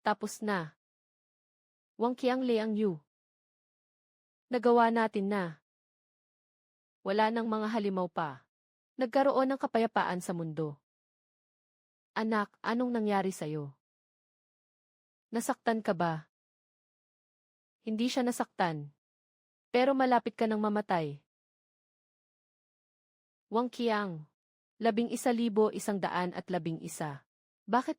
Tapos na. Wang Qiang Liang Yu. Nagawa natin na. Wala nang mga halimaw pa. Nagkaroon ng kapayapaan sa mundo. Anak, anong nangyari sa'yo? Nasaktan ka ba? Hindi siya nasaktan. Pero malapit ka nang mamatay. Wang Qiang. 11,111. Bakit?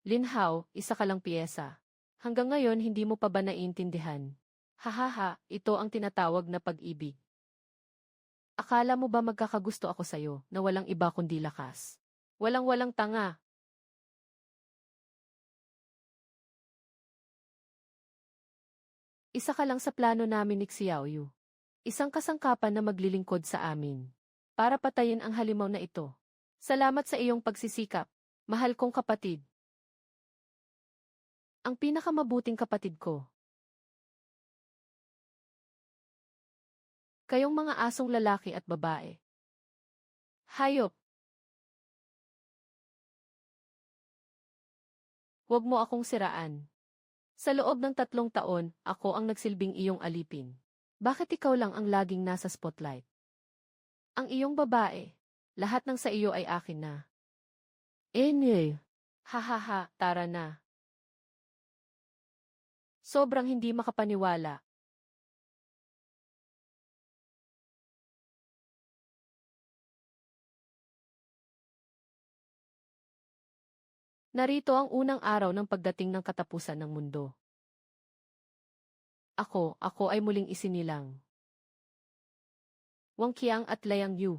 Lin Hao, isa ka lang piyesa. Hanggang ngayon hindi mo pa ba naiintindihan? Hahaha, ito ang tinatawag na pag-ibig. Akala mo ba magkakagusto ako sa'yo na walang iba kundi lakas? Walang tanga. Isa ka lang sa plano namin ni Xiaoyu. Isang kasangkapan na maglilingkod sa amin. Para patayin ang halimaw na ito. Salamat sa iyong pagsisikap, mahal kong kapatid. Ang pinakamabuting kapatid ko. Kayong mga asong lalaki at babae. Hayop. Huwag mo akong siraan. Sa loob ng 3 taon, ako ang nagsilbing iyong alipin. Bakit ikaw lang ang laging nasa spotlight? Ang iyong babae, lahat ng sa iyo ay akin na. Hahaha, tara na. Sobrang hindi makapaniwala. Narito ang unang araw ng pagdating ng katapusan ng mundo. Ako ay muling isinilang. Wang Qiang at Liang Yu.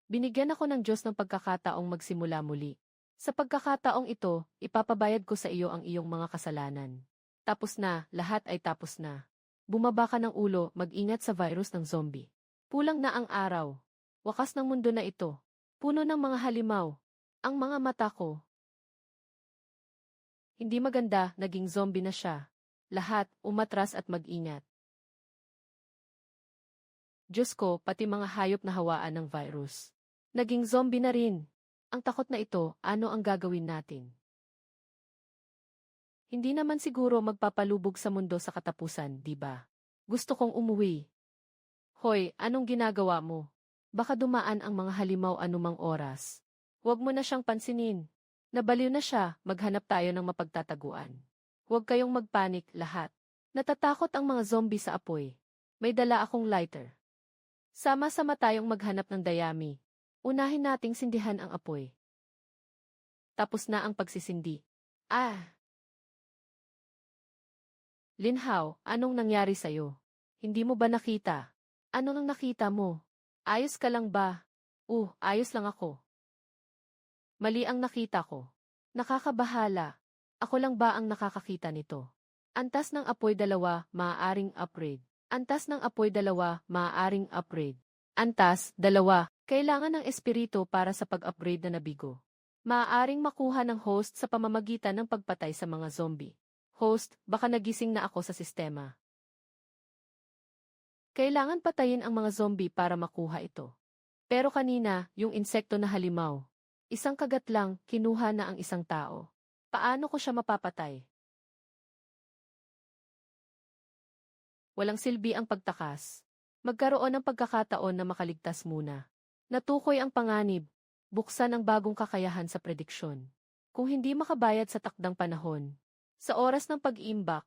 Binigyan ako ng Diyos ng pagkakataong magsimula muli. Sa pagkakataong ito, ipapabayad ko sa iyo ang iyong mga kasalanan. Tapos na, lahat ay tapos na. Bumaba ka ng ulo, mag-ingat sa virus ng zombie. Pulang na ang araw. Wakas ng mundo na ito. Puno ng mga halimaw. Ang mga mata ko. Hindi maganda, naging zombie na siya. Lahat, umatras at mag-ingat. Diyos ko, pati mga hayop na hawaan ng virus. Naging zombie na rin. Ang takot na ito, ano ang gagawin natin? Hindi naman siguro magpapalubog sa mundo sa katapusan, di ba? Gusto kong umuwi. Hoy, anong ginagawa mo? Baka dumaan ang mga halimaw anumang oras. Huwag mo na siyang pansinin. Nabaliw na siya, maghanap tayo ng mapagtataguan. Huwag kayong magpanik, lahat. Natatakot ang mga zombie sa apoy. May dala akong lighter. Sama-sama tayong maghanap ng dayami. Unahin nating sindihan ang apoy. Tapos na ang pagsisindi. Lin Hao, anong nangyari sa'yo? Hindi mo ba nakita? Ano nang nakita mo? Ayos ka lang ba? Ayos lang ako. Mali ang nakita ko. Nakakabahala. Ako lang ba ang nakakakita nito? Antas ng apoy 2, maaaring upgrade. Antas ng apoy 2, maaaring upgrade. Antas, 2, kailangan ng espiritu para sa pag-upgrade na nabigo. Maaaring makuha ng host sa pamamagitan ng pagpatay sa mga zombie. Host, baka nagising na ako sa sistema. Kailangan patayin ang mga zombie para makuha ito. Pero kanina, yung insekto na halimaw. Isang kagat lang, kinuha na ang isang tao. Paano ko siya mapapatay? Walang silbi ang pagtakas. Magkaroon ng pagkakataon na makaligtas muna. Natukoy ang panganib. Buksan ang bagong kakayahan sa prediksyon. Kung hindi makabayad sa takdang panahon, sa oras ng pag-iimbak,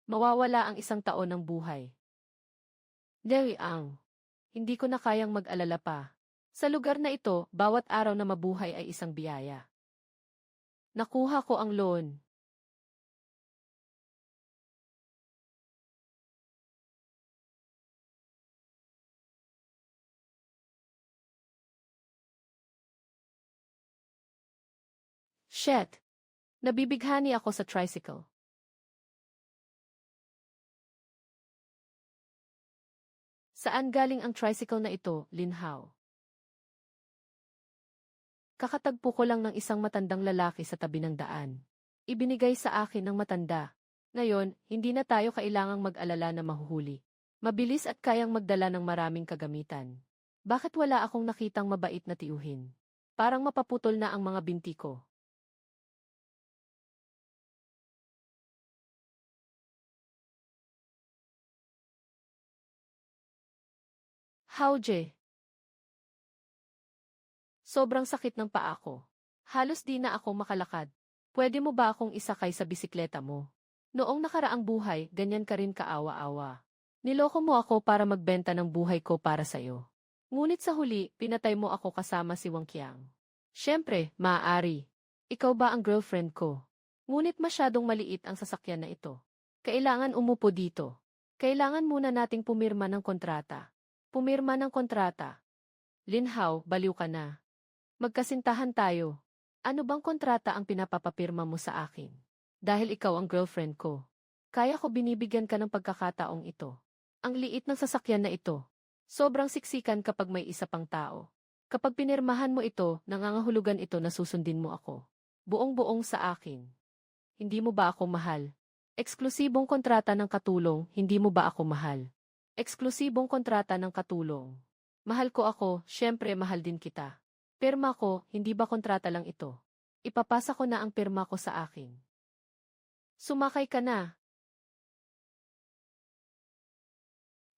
mawawala ang 1 taon ng buhay. Hindi ko na kayang mag-alala pa. Sa lugar na ito, bawat araw na mabuhay ay isang biyaya. Nakuha ko ang loan. Shit! Nabibighani ako sa tricycle. Saan galing ang tricycle na ito, Lin Hao? Kakatagpo ko lang ng isang matandang lalaki sa tabi ng daan. Ibinigay sa akin ng matanda. Ngayon, hindi na tayo kailangang mag-alala na mahuhuli. Mabilis at kayang magdala ng maraming kagamitan. Bakit wala akong nakitang mabait na tiyuhin? Parang mapaputol na ang mga binti ko. Hauje. Sobrang sakit ng paa ko. Halos di na ako makalakad. Pwede mo ba akong isakay sa bisikleta mo? Noong nakaraang buhay, ganyan ka rin kaawa-awa. Niloko mo ako para magbenta ng buhay ko para sa'yo. Ngunit sa huli, pinatay mo ako kasama si Wang Qiang. Siyempre, maaari. Ikaw ba ang girlfriend ko? Ngunit masyadong maliit ang sasakyan na ito. Kailangan umupo dito. Kailangan muna nating pumirma ng kontrata. Pumirma ng kontrata. Lin Hao, baliw ka na. Magkasintahan tayo. Ano bang kontrata ang pinapapapirma mo sa akin? Dahil ikaw ang girlfriend ko. Kaya ko binibigyan ka ng pagkakataong ito. Ang liit ng sasakyan na ito. Sobrang siksikan kapag may isa pang tao. Kapag pinirmahan mo ito, nangangahulugan ito na susundin mo ako. Buong-buong sa akin. Hindi mo ba ako mahal? Eksklusibong kontrata ng katulong, hindi mo ba ako mahal? Eksklusibong kontrata ng katulong. Mahal ko ako, syempre mahal din kita. Pirma ko, hindi ba kontrata lang ito? Ipapasa ko na ang pirma ko sa akin. Sumakay ka na.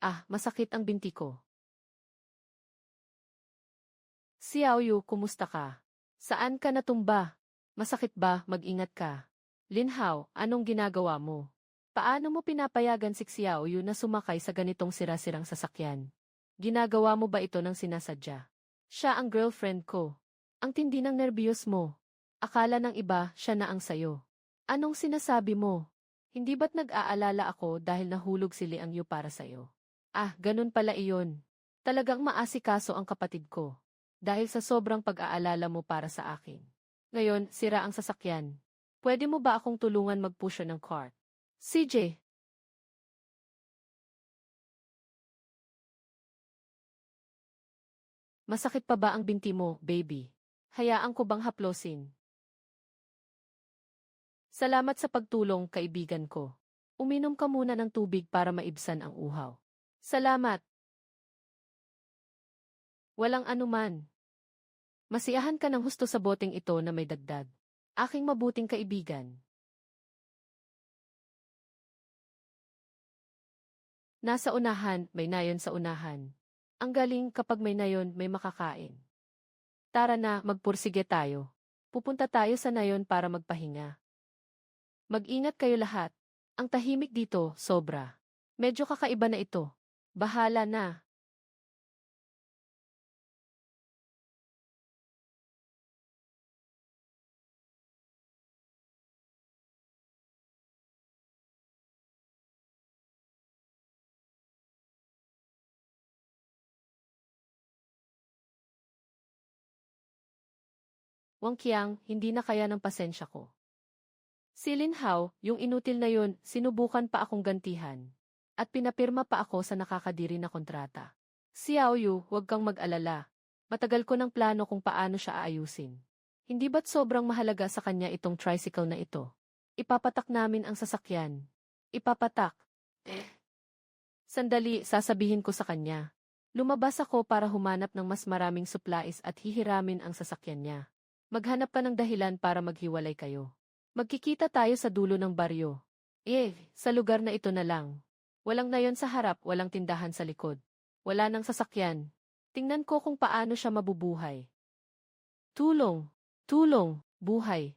Ah, masakit ang binti ko. Xiaoyu, kumusta ka? Saan ka natumba? Masakit ba? Mag-ingat ka. Lin Hao, anong ginagawa mo? Paano mo pinapayagan si Xiaoyu na sumakay sa ganitong sira-sirang sasakyan? Ginagawa mo ba ito ng sinasadya? Siya ang girlfriend ko. Ang tindi ng nerbiyos mo. Akala ng iba, siya na ang sayo. Anong sinasabi mo? Hindi ba't nag-aalala ako dahil nahulog si Liang Yu para sayo? Ah, ganun pala iyon. Talagang maasikaso ang kapatid ko. Dahil sa sobrang pag-aalala mo para sa akin. Ngayon, sira ang sasakyan. Pwede mo ba akong tulungan mag-push ng cart? CJ. Masakit pa ba ang binti mo, baby? Hayaan ko bang haplosin? Salamat sa pagtulong, kaibigan ko. Uminom ka muna ng tubig para maibsan ang uhaw. Salamat. Walang anuman. Masiyahan ka ng husto sa boteng ito na may dagdag. Aking mabuting kaibigan. Nasa unahan, may nayon sa unahan. Ang galing kapag may nayon, may makakain. Tara na, magpursige tayo. Pupunta tayo sa nayon para magpahinga. Mag-ingat kayo lahat. Ang tahimik dito, sobra. Medyo kakaiba na ito. Bahala na. Wang Qiang, hindi na kaya ng pasensya ko. Si Lin Hao, yung inutil na yun, sinubukan pa akong gantihan. At pinapirma pa ako sa nakakadiri na kontrata. Xiaoyu, huwag kang mag-alala. Matagal ko ng plano kung paano siya aayusin. Hindi ba't sobrang mahalaga sa kanya itong tricycle na ito? Ipapatak namin ang sasakyan. Ipapatak. Sandali, sasabihin ko sa kanya. Lumabas ako para humanap ng mas maraming supplies at hihiramin ang sasakyan niya. Maghanap ka ng dahilan para maghiwalay kayo. Magkikita tayo sa dulo ng baryo. Sa lugar na ito na lang. Walang nayon sa harap, walang tindahan sa likod. Wala nang sasakyan. Tingnan ko kung paano siya mabubuhay. Tulong! Tulong! Buhay!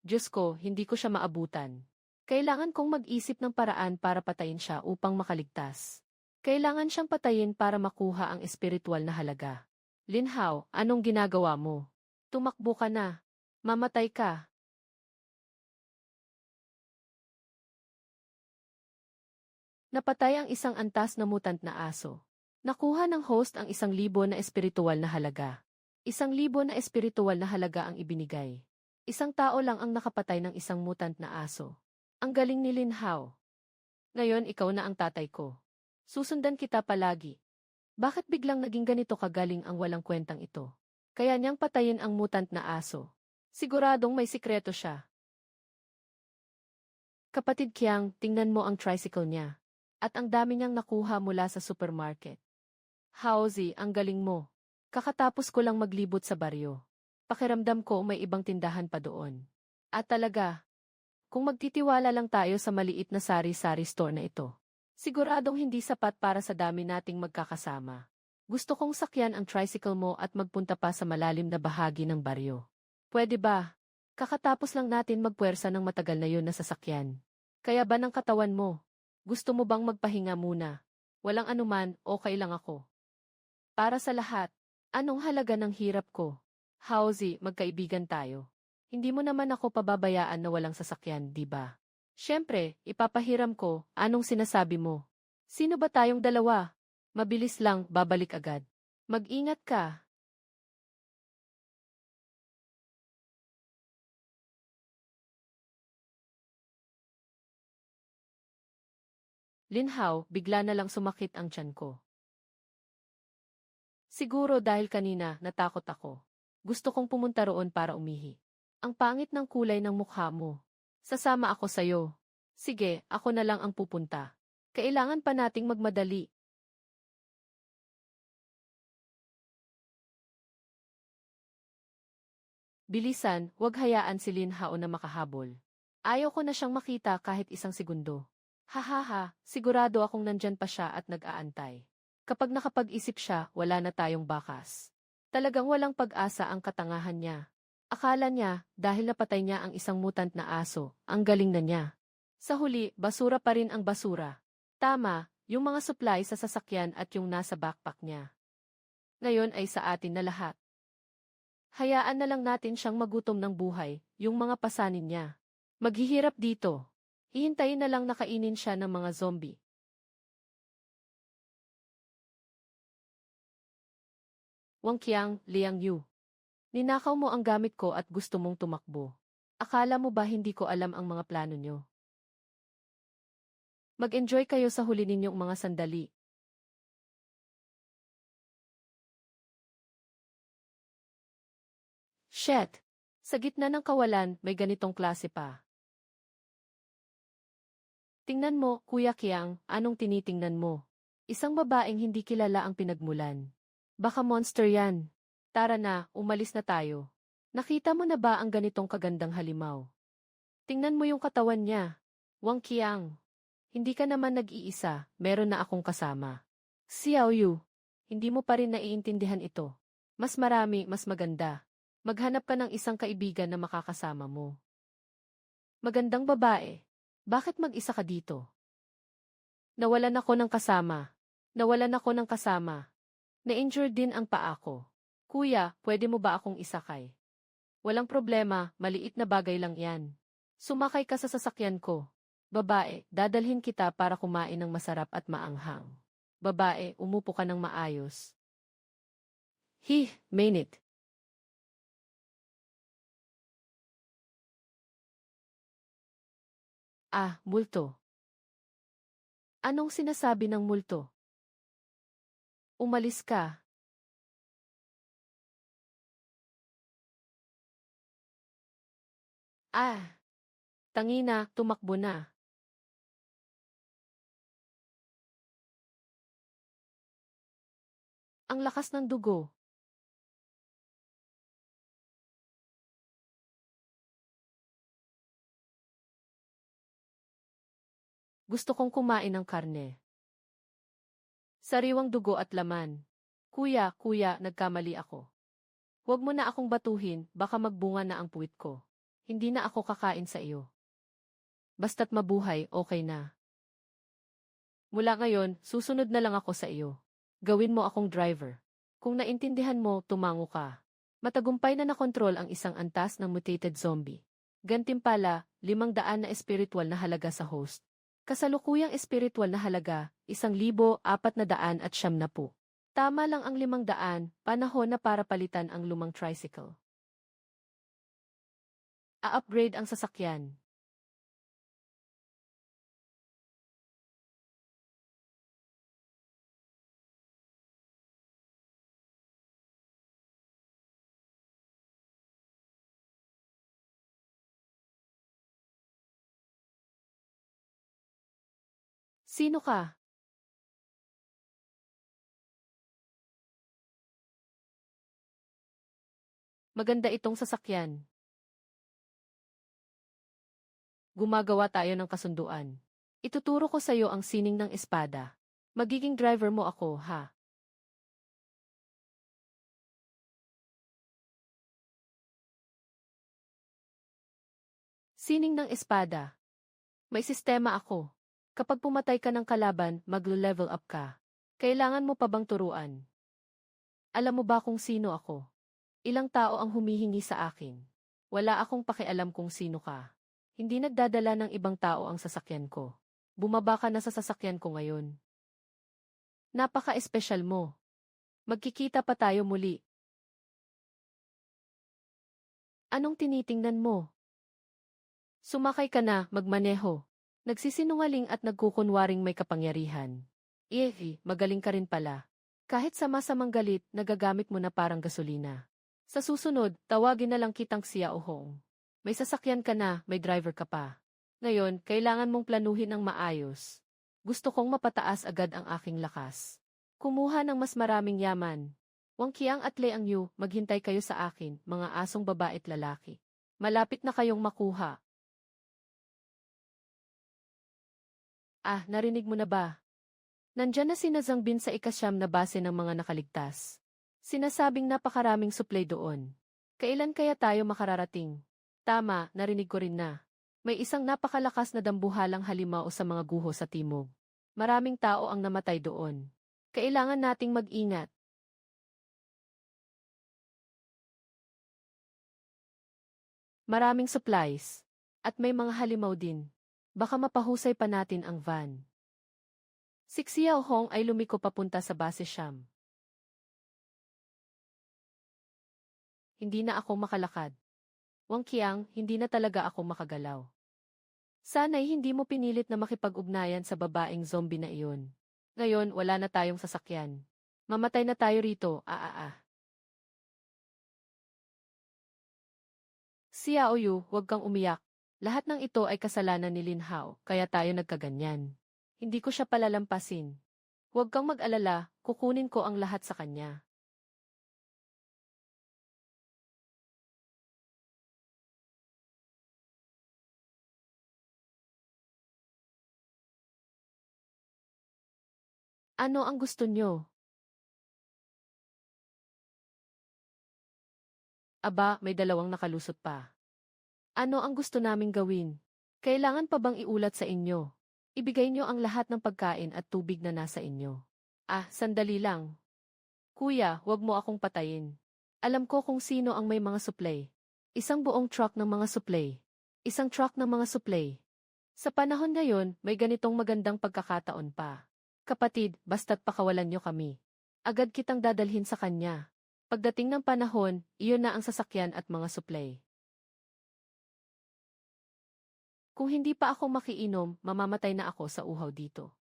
Diyos ko, hindi ko siya maabutan. Kailangan kong mag-isip ng paraan para patayin siya upang makaligtas. Kailangan siyang patayin para makuha ang espiritual na halaga. Lin Hao, anong ginagawa mo? Tumakbo ka na. Mamatay ka. Napatay ang isang antas na mutant na aso. Nakuha ng host ang 1,000 na espiritual na halaga. 1,000 na espiritual na halaga ang ibinigay. Isang tao lang ang nakapatay ng isang mutant na aso. Ang galing ni Lin Hao. Ngayon ikaw na ang tatay ko. Susundan kita palagi. Bakit biglang naging ganito kagaling ang walang kwentang ito? Kaya niyang patayin ang mutant na aso. Siguradong may sikreto siya. Kapatid Qiang, tingnan mo ang tricycle niya. At ang dami niyang nakuha mula sa supermarket. Haozi, ang galing mo. Kakatapos ko lang maglibot sa baryo. Pakiramdam ko may ibang tindahan pa doon. At talaga, Kung magtitiwala lang tayo sa maliit na sari-sari store na ito, siguradong hindi sapat para sa dami nating magkakasama. Gusto kong sakyan ang tricycle mo at magpunta pa sa malalim na bahagi ng baryo. Pwede ba? Kakatapos lang natin magpuwersa ng matagal na yun na sasakyan. Kaya ba ng katawan mo? Gusto mo bang magpahinga muna? Walang anuman, okay lang ako. Para sa lahat, anong halaga ng hirap ko? Hauzi, magkaibigan tayo. Hindi mo naman ako pababayaan na walang sasakyan, di ba? Siyempre, ipapahiram ko, anong sinasabi mo? Sino ba tayong dalawa? Mabilis lang, babalik agad. Mag-ingat ka. Linhaw, bigla na lang sumakit ang tiyan ko. Siguro dahil kanina, natakot ako. Gusto kong pumunta roon para umihi. Ang pangit ng kulay ng mukha mo. Sasama ako sa'yo. Sige, ako na lang ang pupunta. Kailangan pa nating magmadali. Bilisan, huwag hayaan si Lin Hao na makahabol. Ayaw ko na siyang makita kahit isang segundo. Hahaha, sigurado akong nandyan pa siya at nag-aantay. Kapag nakapag-isip siya, wala na tayong bakas. Talagang walang pag-asa ang katangahan niya. Akala niya, dahil napatay niya ang isang mutant na aso, ang galing na niya. Sa huli, basura pa rin ang basura. Tama, yung mga supply sa sasakyan at yung nasa backpack niya. Ngayon ay sa atin na lahat. Hayaan na lang natin siyang magutom ng buhay, yung mga pasanin niya. Maghihirap dito. Hihintayin na lang nakainin siya ng mga zombie. Wang Qiang, Liang Yu. Ninakaw mo ang gamit ko at gusto mong tumakbo. Akala mo ba hindi ko alam ang mga plano niyo? Mag-enjoy kayo sa huli ninyong mga sandali. Shit! Sa gitna ng kawalan, may ganitong klase pa. Tingnan mo, Kuya Qiang, anong tinitingnan mo? Isang babaeng hindi kilala ang pinagmulan. Baka monster yan. Tara na, umalis na tayo. Nakita mo na ba ang ganitong kagandang halimaw? Tingnan mo yung katawan niya. Wang Qiang. Hindi ka naman nag-iisa, meron na akong kasama. Xiao Yu. Hindi mo pa rin naiintindihan ito. Mas marami, mas maganda. Maghanap ka ng isang kaibigan na makakasama mo. Magandang babae. Bakit mag-isa ka dito? Nawalan ako ng kasama. Nawalan ako ng kasama. Na-injured din ang paa ko. Kuya, pwede mo ba akong isakay? Walang problema, maliit na bagay lang yan. Sumakay ka sa sasakyan ko. Babae, dadalhin kita para kumain ng masarap at maanghang. Babae, umupo ka ng maayos. Mainit. Ah, multo. Anong sinasabi ng multo? Umalis ka. Ah, tangina, tumakbo na. Ang lakas ng dugo. Gusto kong kumain ng karne. Sariwang dugo at laman. Kuya, nagkamali ako. Huwag mo na akong batuhin, baka magbunga na ang puwit ko. Hindi na ako kakain sa iyo. Basta't mabuhay, okay na. Mula ngayon, susunod na lang ako sa iyo. Gawin mo akong driver. Kung naintindihan mo, tumango ka. Matagumpay na nakontrol ang isang antas ng mutated zombie. Gantimpala, 500 na espiritual na halaga sa host. Kasalukuyang espiritual na halaga, 1,490. Tama lang ang 500, panahon na para palitan ang lumang tricycle. A-upgrade ang sasakyan. Sino ka? Maganda itong sasakyan. Gumagawa tayo ng kasunduan. Ituturo ko sa'yo ang sining ng espada. Magiging driver mo ako, ha? Sining ng espada. May sistema ako. Kapag pumatay ka ng kalaban, maglo-level up ka. Kailangan mo pa bang turuan? Alam mo ba kung sino ako? Ilang tao ang humihingi sa akin. Wala akong pakialam kung sino ka. Hindi nagdadala ng ibang tao ang sasakyan ko. Bumaba ka na sa sasakyan ko ngayon. Napaka-espesyal mo. Magkikita pa tayo muli. Anong tinitingnan mo? Sumakay ka na, magmaneho. Nagsisinungaling at nagkukunwaring may kapangyarihan. Magaling ka rin pala. Kahit sama-samang galit, nagagamit mo na parang gasolina. Sa susunod, tawagin na lang kitang Xiao Hong. May sasakyan ka na, may driver ka pa. Ngayon, kailangan mong planuhin ang maayos. Gusto kong mapataas agad ang aking lakas. Kumuha ng mas maraming yaman. Wang Qiang at Leang Yu, maghintay kayo sa akin, mga asong babae't lalaki. Malapit na kayong makuha. Narinig mo na ba? Nandyan na sina Zhang Bin sa ikasyam na base ng mga nakaligtas. Sinasabing napakaraming supply doon. Kailan kaya tayo makararating? Tama, narinig ko rin na. May isang napakalakas na dambuhalang halimaw sa mga guho sa timog. Maraming tao ang namatay doon. Kailangan nating mag-ingat. Maraming supplies. At may mga halimaw din. Baka mapahusay pa natin ang van. Si Xiao Hong ay lumiko papunta sa base Sham. Hindi na ako makalakad. Wang Qiang, hindi na talaga ako makagalaw. Sana'y hindi mo pinilit na makipag-ugnayan sa babaeng zombie na iyon. Ngayon, wala na tayong sasakyan. Mamatay na tayo rito, Xiao Yu, huwag kang umiyak. Lahat ng ito ay kasalanan ni Lin Hao, kaya tayo nagkaganyan. Hindi ko siya palalampasin. Huwag kang mag-alala, kukunin ko ang lahat sa kanya. Ano ang gusto nyo? Aba, may dalawang nakalusot pa. Ano ang gusto naming gawin? Kailangan pa bang iulat sa inyo? Ibigay nyo ang lahat ng pagkain at tubig na nasa inyo. Sandali lang. Kuya, huwag mo akong patayin. Alam ko kung sino ang may mga supply. Isang buong truck ng mga supply. Isang truck ng mga supply. Sa panahon ngayon, may ganitong magandang pagkakataon pa. Kapatid, basta't pakawalan nyo kami. Agad kitang dadalhin sa kanya. Pagdating ng panahon, iyon na ang sasakyan at mga supply. Kung hindi pa ako makiinom, mamamatay na ako sa uhaw dito.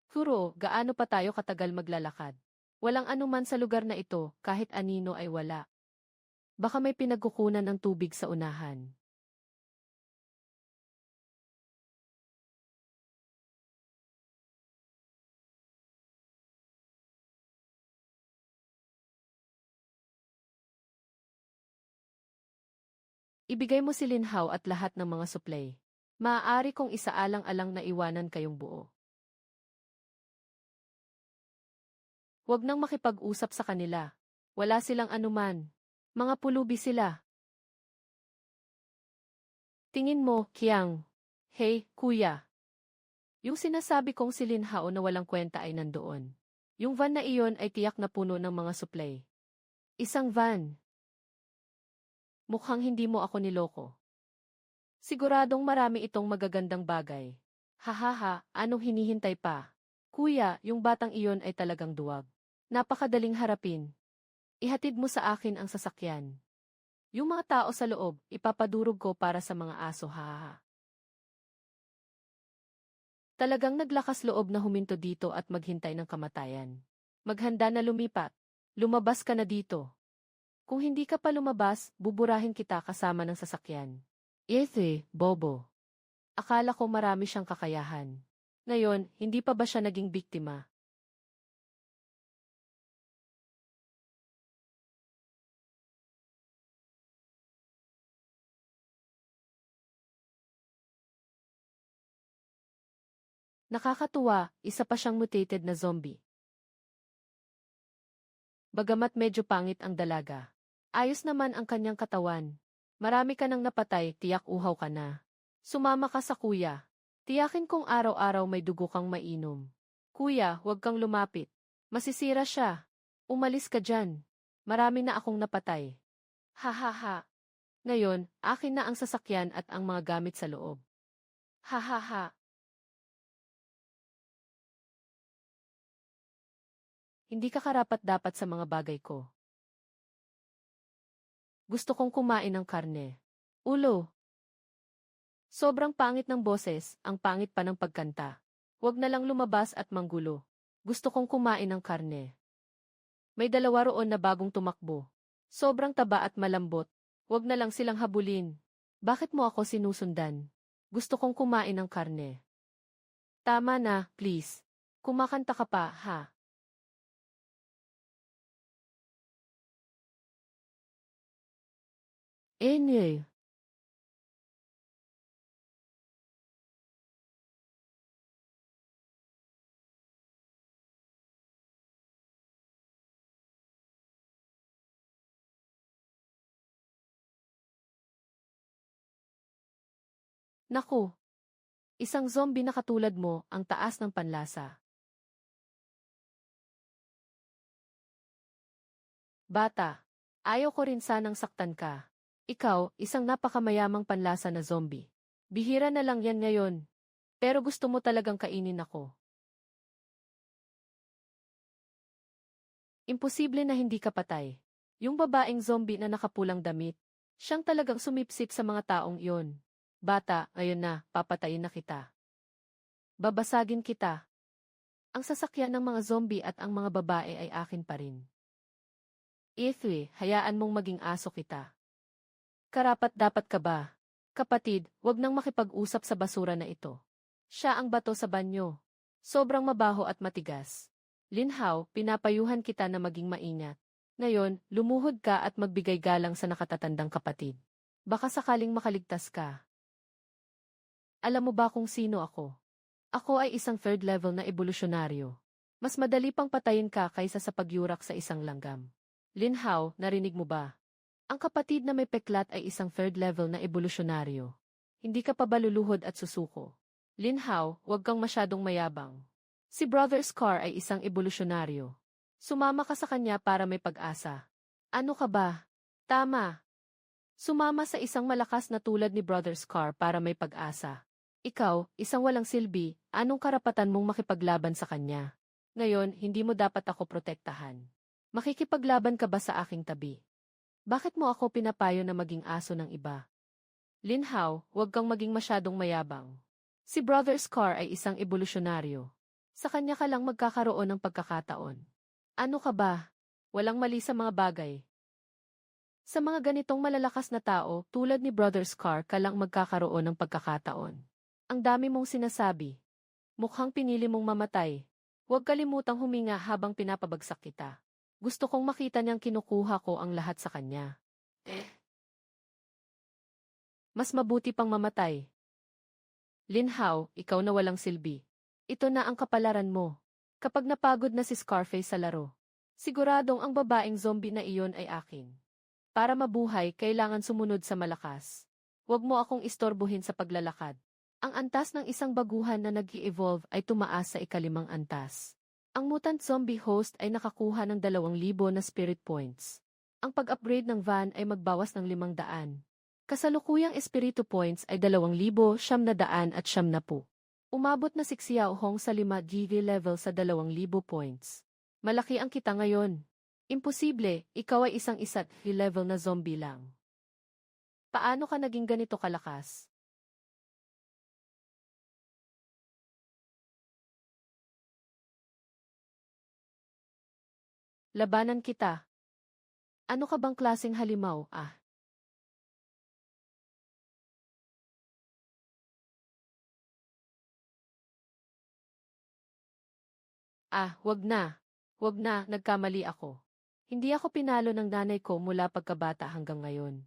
Kuro, gaano pa tayo katagal maglalakad? Walang anuman sa lugar na ito, kahit anino ay wala. Baka may pinagkukunan ng tubig sa unahan. Ibigay mo si Linhaw at lahat ng mga supply. Maaari kong isaalang-alang na iwanan kayong buo. Huwag nang makipag-usap sa kanila. Wala silang anuman. Mga pulubi sila. Tingin mo, Qiang. Hey, kuya. Yung sinasabi kong si Linhao na walang kwenta ay nandoon. Yung van na iyon ay tiyak na puno ng mga supply. Isang van. Mukhang hindi mo ako niloko. Siguradong marami itong magagandang bagay. Hahaha, anong hinihintay pa? Kuya, yung batang iyon ay talagang duwag. Napakadaling harapin. Ihatid mo sa akin ang sasakyan. Yung mga tao sa loob, ipapadurog ko para sa mga aso, hahaha. Talagang naglakas loob na huminto dito at maghintay ng kamatayan. Maghanda na lumipat. Lumabas ka na dito. Kung hindi ka pa lumabas, buburahin kita kasama ng sasakyan. Bobo. Akala ko marami siyang kakayahan. Ngayon, hindi pa ba siya naging biktima? Nakakatuwa, isa pa siyang mutated na zombie. Bagamat medyo pangit ang dalaga. Ayos naman ang kanyang katawan. Marami ka nang napatay, tiyak uhaw ka na. Sumama ka sa kuya. Tiyakin kong araw-araw may dugo kang mainom. Kuya, huwag kang lumapit. Masisira siya. Umalis ka dyan. Marami na akong napatay. Ha ha ha. Ngayon, akin na ang sasakyan at ang mga gamit sa loob. Ha ha ha. Hindi ka karapat-dapat sa mga bagay ko. Gusto kong kumain ng karne. Ulo. Sobrang pangit ng boses, ang pangit pa ng pagkanta. Huwag na lang lumabas at manggulo. Gusto kong kumain ng karne. May dalawa roon na bagong tumakbo. Sobrang taba at malambot. Huwag na lang silang habulin. Bakit mo ako sinusundan? Gusto kong kumain ng karne. Tama na, please. Kumakanta ka pa, ha? Anyway. Naku. Isang zombie na katulad mo, ang taas ng panlasa. Bata. Ayaw ko rin sanang saktan ka. Ikaw, isang napakamayamang panlasa na zombie. Bihira na lang yan ngayon. Pero gusto mo talagang kainin ako. Imposible na hindi ka patay. Yung babaeng zombie na nakapulang damit, siyang talagang sumipsip sa mga taong iyon. Bata, ngayon na, papatayin na kita. Babasagin kita. Ang sasakyan ng mga zombie at ang mga babae ay akin pa rin. Ethwe, hayaan mong maging aso kita. Karapat-dapat ka ba? Kapatid, wag nang makipag-usap sa basura na ito. Siya ang bato sa banyo. Sobrang mabaho at matigas. Linhaw, pinapayuhan kita na maging maingat. Ngayon, lumuhod ka at magbigay galang sa nakatatandang kapatid. Baka sakaling makaligtas ka. Alam mo ba kung sino ako? Ako ay isang third level na evolusyonaryo. Mas madali pang patayin ka kaysa sa pagyurak sa isang langgam. Linhaw, narinig mo ba? Ang kapatid na may peklat ay isang third level na evolusyonaryo. Hindi ka pa baluluhod at susuko. Linhaw, huwag kang masyadong mayabang. Si Brother Scar ay isang evolusyonaryo. Sumama ka sa kanya para may pag-asa. Ano ka ba? Tama. Sumama sa isang malakas na tulad ni Brother Scar para may pag-asa. Ikaw, isang walang silbi, anong karapatan mong makipaglaban sa kanya? Ngayon, hindi mo dapat ako protektahan. Makikipaglaban ka ba sa aking tabi? Bakit mo ako pinapayo na maging aso ng iba? Linhaw, huwag kang maging masyadong mayabang. Si Brother Scar ay isang evolusyonaryo. Sa kanya ka lang magkakaroon ng pagkakataon. Ano ka ba? Walang mali sa mga bagay. Sa mga ganitong malalakas na tao, tulad ni Brother Scar ka lang magkakaroon ng pagkakataon. Ang dami mong sinasabi. Mukhang pinili mong mamatay. Huwag kalimutang huminga habang pinapabagsak kita. Gusto kong makita niyang kinukuha ko ang lahat sa kanya. Mas mabuti pang mamatay. Linhaw, ikaw na walang silbi. Ito na ang kapalaran mo. Kapag napagod na si Scarface sa laro, siguradong ang babaeng zombie na iyon ay akin. Para mabuhay, kailangan sumunod sa malakas. Huwag mo akong istorbohin sa paglalakad. Ang antas ng isang baguhan na nag-i-evolve ay tumaas sa ikalimang antas. Ang mutant zombie host ay nakakuha ng 2,000 na spirit points. Ang pag-upgrade ng van ay magbawas ng 500. Kasalukuyang espiritu points ay 2,990. Umabot na si Xiao Hong sa 5 GV level sa 2,000 points. Malaki ang kita ngayon. Imposible, ikaw ay isang level na zombie lang. Paano ka naging ganito kalakas? Labanan kita. Ano ka bang klaseng halimaw, ah? Ah, wag na. Wag na, nagkamali ako. Hindi ako pinalo ng nanay ko mula pagkabata hanggang ngayon.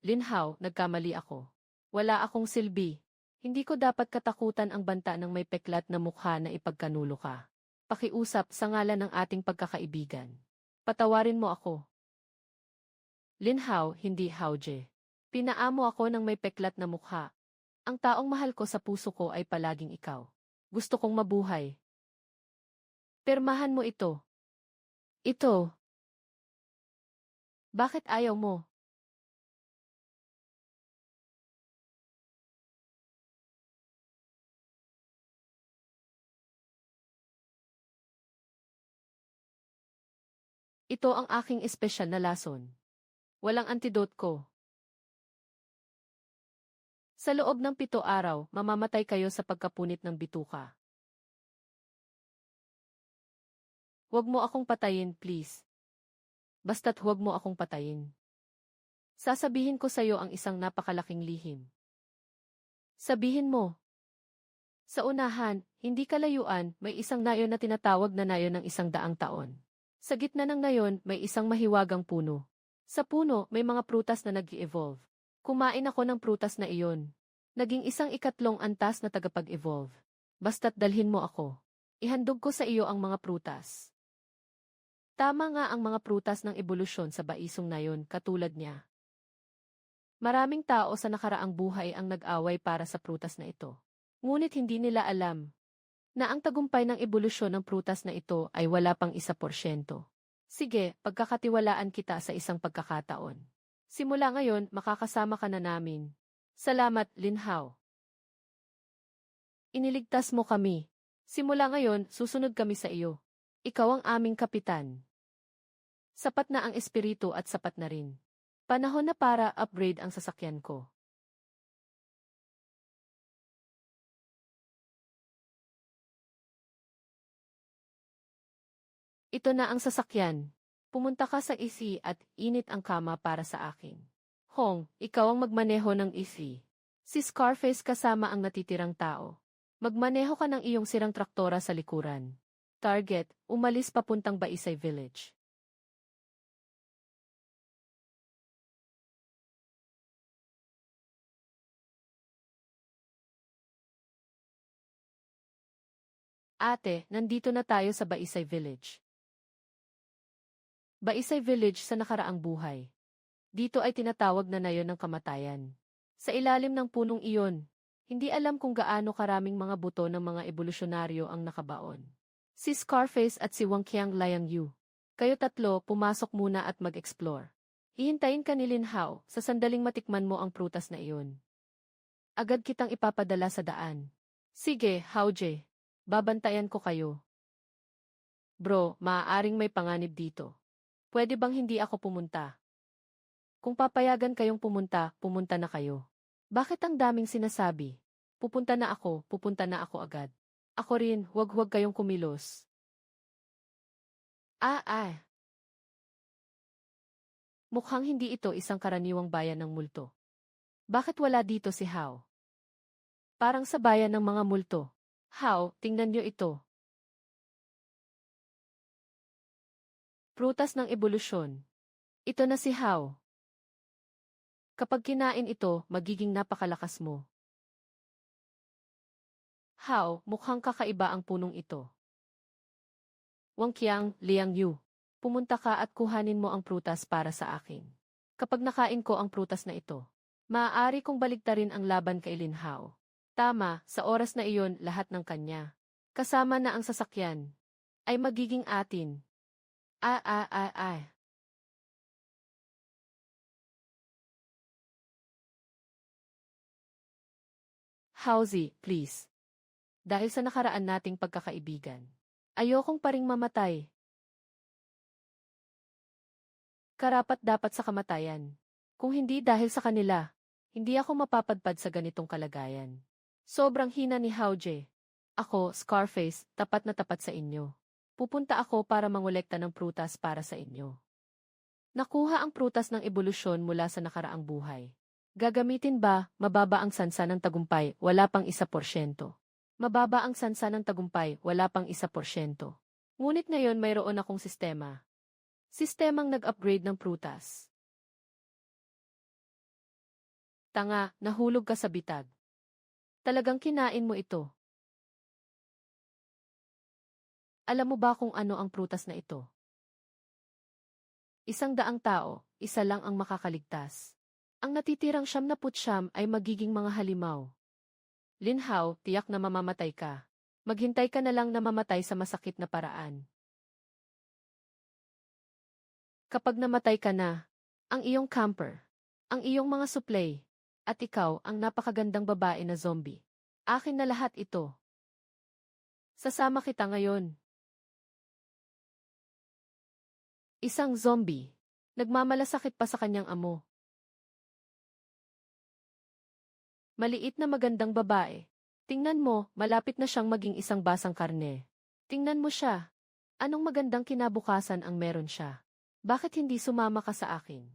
Linhaw, nagkamali ako. Wala akong silbi. Hindi ko dapat katakutan ang banta ng may peklat na mukha na ipagkanulo ka. Pakiusap sa ngalan ng ating pagkakaibigan. Patawarin mo ako. Linhao, hindi Haoje. Pinaamo ako ng may peklat na mukha. Ang taong mahal ko sa puso ko ay palaging ikaw. Gusto kong mabuhay. Pirmahan mo ito. Ito. Bakit ayaw mo? Ito ang aking espesyal na lason. Walang antidote ko. Sa loob ng 7 araw, mamamatay kayo sa pagkapunit ng bituka. Huwag mo akong patayin, please. Basta't huwag mo akong patayin. Sasabihin ko sa'yo ang isang napakalaking lihim. Sabihin mo. Sa unahan, hindi kalayuan, may isang nayon na tinatawag na nayon ng 100 taon. Sa gitna ng nayon, may isang mahiwagang puno. Sa puno, may mga prutas na nag-i-evolve. Kumain ako ng prutas na iyon. Naging isang ikatlong antas na tagapag-evolve. Basta't dalhin mo ako. Ihandog ko sa iyo ang mga prutas. Tama nga ang mga prutas ng ebolusyon sa baisong nayon katulad niya. Maraming tao sa nakaraang buhay ang nag-away para sa prutas na ito. Ngunit hindi nila alam na ang tagumpay ng ebolusyon ng prutas na ito ay wala pang 1%. Sige, pagkakatiwalaan kita sa isang pagkakataon. Simula ngayon, makakasama ka na namin. Salamat, Linhao. Iniligtas mo kami. Simula ngayon, susunod kami sa iyo. Ikaw ang aming kapitan. Sapat na ang espiritu at sapat na rin. Panahon na para upgrade ang sasakyan ko. Ito na ang sasakyan. Pumunta ka sa isi at init ang kama para sa akin. Hong, ikaw ang magmaneho ng isi. Si Scarface kasama ang natitirang tao. Magmaneho ka ng iyong sirang traktora sa likuran. Target, umalis papuntang Baisay Village. Ate, nandito na tayo sa Baisay Village. Baisay Village sa nakaraang buhay. Dito ay tinatawag na nayon ng kamatayan. Sa ilalim ng punong iyon, hindi alam kung gaano karaming mga buto ng mga ebolusyonaryo ang nakabaon. Si Scarface at si Wangqiang Liangyu. Kayo tatlo, pumasok muna at mag-explore. Hihintayin ka ni Linhao, sa sandaling matikman mo ang prutas na iyon. Agad kitang ipapadala sa daan. Sige, Haoje. Babantayan ko kayo. Bro, maaaring may panganib dito. Pwede bang hindi ako pumunta? Kung papayagan kayong pumunta, pumunta na kayo. Bakit ang daming sinasabi? Pupunta na ako agad. Ako rin, huwag kayong kumilos. Mukhang hindi ito isang karaniwang bayan ng multo. Bakit wala dito si Hao? Parang sa bayan ng mga multo. Hao, tingnan niyo ito. Prutas ng ebolusyon. Ito na si Hao. Kapag kinain ito, magiging napakalakas mo. Hao, mukhang kakaiba ang punong ito. Wangqiang, Liangyu, pumunta ka at kuhanin mo ang prutas para sa akin. Kapag nakain ko ang prutas na ito, maaari kong baligtarin ang laban kay Linhao. Tama, sa oras na iyon lahat ng kanya, kasama na ang sasakyan, ay magiging atin. Haozi, please. Dahil sa nakaraan nating pagkakaibigan, ayokong paring mamatay. Karapat-dapat sa kamatayan. Kung hindi dahil sa kanila, hindi ako mapapadpad sa ganitong kalagayan. Sobrang hina ni Haoje. Ako, Scarface, tapat na tapat sa inyo. Pupunta ako para mangolekta ng prutas para sa inyo. Nakuha ang prutas ng ebolusyon mula sa nakaraang buhay. Gagamitin ba, mababa ang sansa ng tagumpay, wala pang 1%. Mababa ang sansa ng tagumpay, wala pang 1%. Ngunit ngayon mayroon akong sistema. Sistemang nag-upgrade ng prutas. Tanga, nahulog ka sa bitag. Talagang kinain mo ito. Alam mo ba kung ano ang prutas na ito? 100 tao, isa lang ang makakaligtas. Ang natitirang 99 ay magiging mga halimaw. Linhaw, tiyak na mamamatay ka. Maghintay ka na lang na mamatay sa masakit na paraan. Kapag namatay ka na, ang iyong camper, ang iyong mga supply, at ikaw ang napakagandang babae na zombie. Akin na lahat ito. Sasama kita ngayon. Isang zombie. Nagmamalasakit pa sa kanyang amo. Maliit na magandang babae. Tingnan mo, malapit na siyang maging isang basang karne. Tingnan mo siya. Anong magandang kinabukasan ang meron siya? Bakit hindi sumama ka sa akin?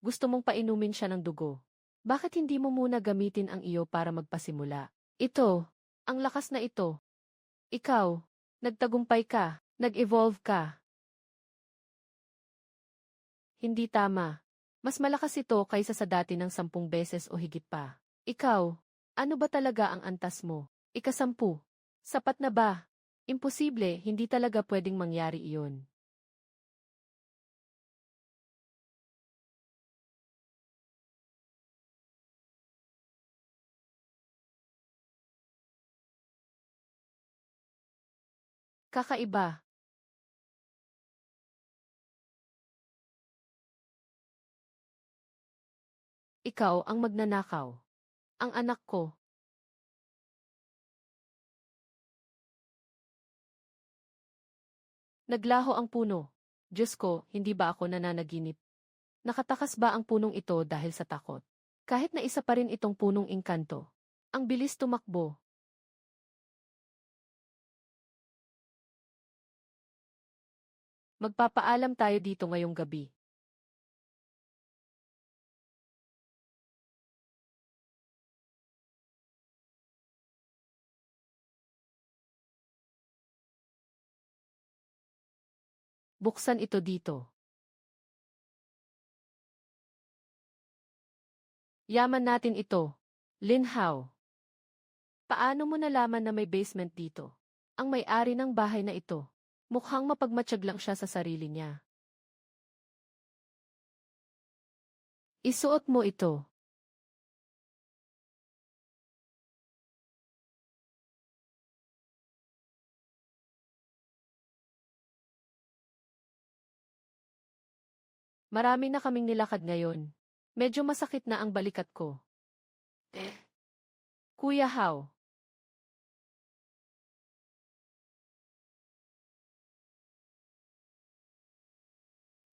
Gusto mong painumin siya ng dugo. Bakit hindi mo muna gamitin ang iyo para magpasimula? Ito, ang lakas na ito. Ikaw, nagtagumpay ka, nag-evolve ka. Hindi tama. Mas malakas ito kaysa sa dati ng 10 beses o higit pa. Ikaw, ano ba talaga ang antas mo? 10. Sapat na ba? Imposible, hindi talaga pwedeng mangyari iyon. Kakaiba. Ikaw ang magnanakaw. Ang anak ko. Naglaho ang puno. Diyos ko, hindi ba ako nananaginip? Nakatakas ba ang punong ito dahil sa takot? Kahit na isa pa rin itong punong engkanto. Ang bilis tumakbo. Magpapaalam tayo dito ngayong gabi. Buksan ito dito. Yaman natin ito. Linhaw. Paano mo nalaman na may basement dito? Ang may-ari ng bahay na ito. Mukhang mapagmatsyag lang siya sa sarili niya. Isuot mo ito. Marami na kaming nilakad ngayon. Medyo masakit na ang balikat ko. Kuya How.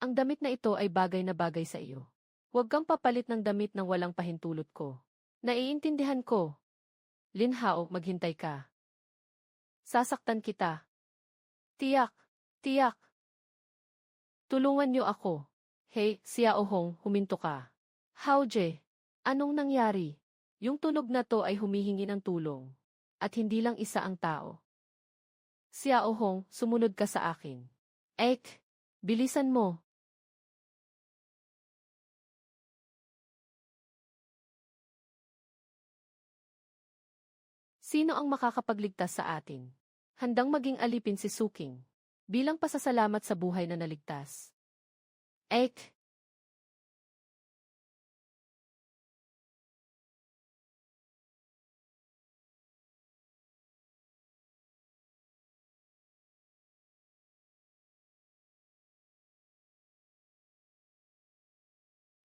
Ang damit na ito ay bagay na bagay sa iyo. Huwag kang papalit ng damit ng walang pahintulot ko. Naiintindihan ko. Linhao, maghintay ka. Sasaktan kita. Tiyak, tiyak. Tulungan niyo ako. Hey, Xiao Hong, huminto ka. Haoje, anong nangyari? Yung tunog na to ay humihingi ng tulong. At hindi lang isa ang tao. Xiao Hong, sumunod ka sa akin. Ek, bilisan mo. Sino ang makakapagligtas sa atin? Handang maging alipin si Suking. Bilang pasasalamat sa buhay na naligtas. Ek!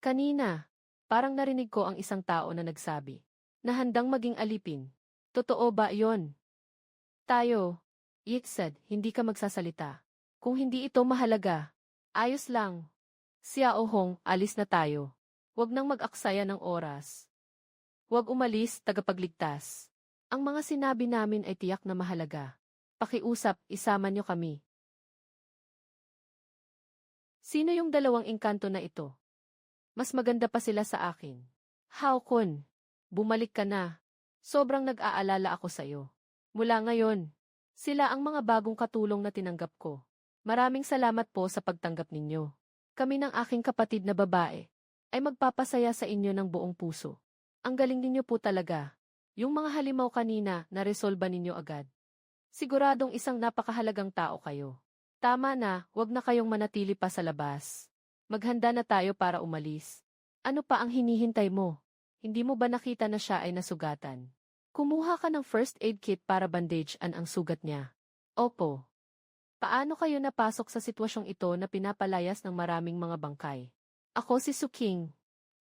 Kanina, parang narinig ko ang isang tao na nagsabi na handang maging alipin. Totoo ba yon? Tayo, Yixed, hindi ka magsasalita. Kung hindi ito mahalaga, ayos lang. Xiao Hong, alis na tayo. Huwag nang mag-aksaya ng oras. Huwag umalis, tagapagligtas. Ang mga sinabi namin ay tiyak na mahalaga. Pakiusap, isama niyo kami. Sino yung dalawang engkanto na ito? Mas maganda pa sila sa akin. Hao Kun, bumalik ka na. Sobrang nag-aalala ako sa'yo. Mula ngayon, sila ang mga bagong katulong na tinanggap ko. Maraming salamat po sa pagtanggap ninyo. Kami ng aking kapatid na babae ay magpapasaya sa inyo ng buong puso. Ang galing ninyo po talaga. Yung mga halimaw kanina, naresolba ninyo agad. Siguradong isang napakahalagang tao kayo. Tama na, wag na kayong manatili pa sa labas. Maghanda na tayo para umalis. Ano pa ang hinihintay mo? Hindi mo ba nakita na siya ay nasugatan? Kumuha ka ng first aid kit para bandage-an ang sugat niya. Opo. Paano kayo napasok sa sitwasyong ito na pinapalayas ng maraming mga bangkay? Ako si Suking.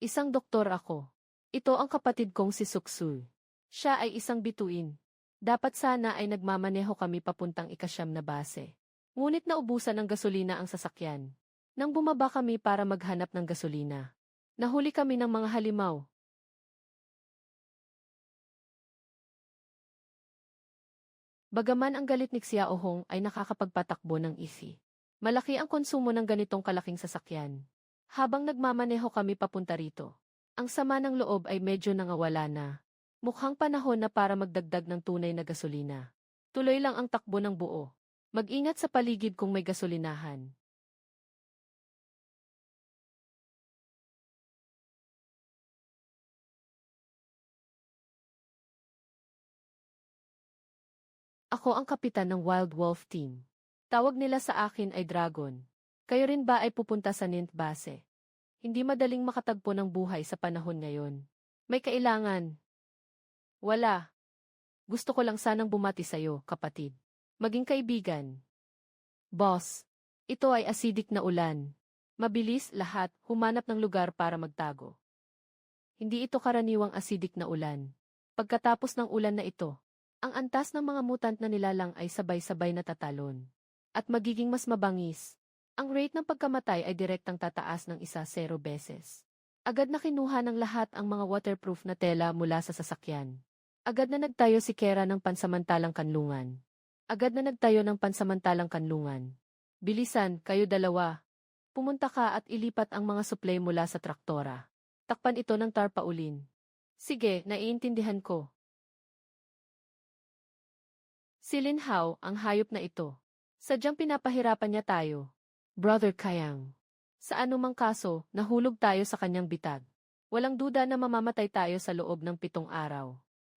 Isang doktor ako. Ito ang kapatid kong si Suksul. Siya ay isang bituin. Dapat sana ay nagmamaneho kami papuntang ikasyam na base. Ngunit naubusan ng gasolina ang sasakyan. Nang bumaba kami para maghanap ng gasolina, nahuli kami ng mga halimaw. Bagaman ang galit ni Xiaohong ay nakakapagpatakbo ng isi. Malaki ang konsumo ng ganitong kalaking sasakyan. Habang nagmamaneho kami papunta rito, ang sama ng loob ay medyo nangawala na. Mukhang panahon na para magdagdag ng tunay na gasolina. Tuloy lang ang takbo ng buo. Mag-ingat sa paligid kung may gasolinahan. Ako ang kapitan ng Wild Wolf Team. Tawag nila sa akin ay Dragon. Kayo rin ba ay pupunta sa Nint Base? Hindi madaling makatagpo ng buhay sa panahon ngayon. May kailangan. Wala. Gusto ko lang sanang bumati sa'yo, kapatid. Maging kaibigan. Boss, ito ay acidic na ulan. Mabilis lahat humanap ng lugar para magtago. Hindi ito karaniwang acidic na ulan. Pagkatapos ng ulan na ito, ang antas ng mga mutant na nilalang ay sabay-sabay na tatalon. At magiging mas mabangis. Ang rate ng pagkamatay ay direktang tataas ng 1-0 beses. Agad na kinuha ng lahat ang mga waterproof na tela mula sa sasakyan. Agad na nagtayo si Kera ng pansamantalang kanlungan. Agad na nagtayo ng pansamantalang kanlungan. Bilisan, kayo dalawa. Pumunta ka at ilipat ang mga supply mula sa traktora. Takpan ito ng tarpaulin. Sige, naiintindihan ko. Si Lin Hao, ang hayop na ito. Sadyang pinapahirapan niya tayo. Brother Kayang. Sa anumang kaso, nahulog tayo sa kanyang bitag. Walang duda na mamamatay tayo sa loob ng 7 araw.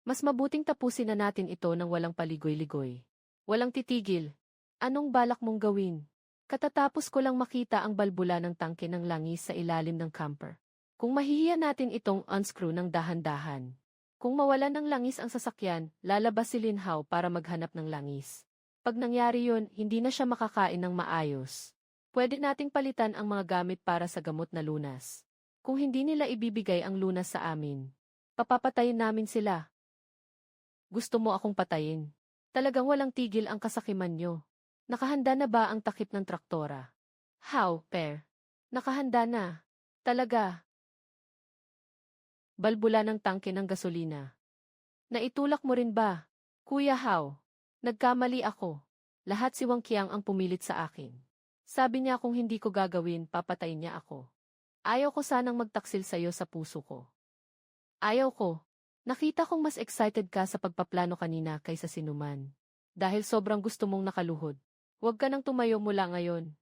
Mas mabuting tapusin na natin ito ng walang paligoy-ligoy. Walang titigil. Anong balak mong gawin? Katatapos ko lang makita ang balbula ng tangke ng langis sa ilalim ng camper. Kung mahihiya natin itong unscrew ng dahan-dahan. Kung mawalan ng langis ang sasakyan, lalabas si Lin Hao para maghanap ng langis. Pag nangyari yun, hindi na siya makakain ng maayos. Pwede nating palitan ang mga gamit para sa gamot na lunas. Kung hindi nila ibibigay ang lunas sa amin, papapatayin namin sila. Gusto mo akong patayin? Talagang walang tigil ang kasakiman nyo. Nakahanda na ba ang takip ng traktora? How, Per? Nakahanda na. Talaga. Balbula ng tangke ng gasolina. Naitulak mo rin ba? Kuya Hao, nagkamali ako. Lahat si Wang Qiang ang pumilit sa akin. Sabi niya kung hindi ko gagawin, papatayin niya ako. Ayaw ko sanang magtaksil sa'yo sa puso ko. Ayaw ko. Nakita kong mas excited ka sa pagpaplano kanina kaysa sinuman. Dahil sobrang gusto mong nakaluhod. Huwag ka nang tumayo mula ngayon.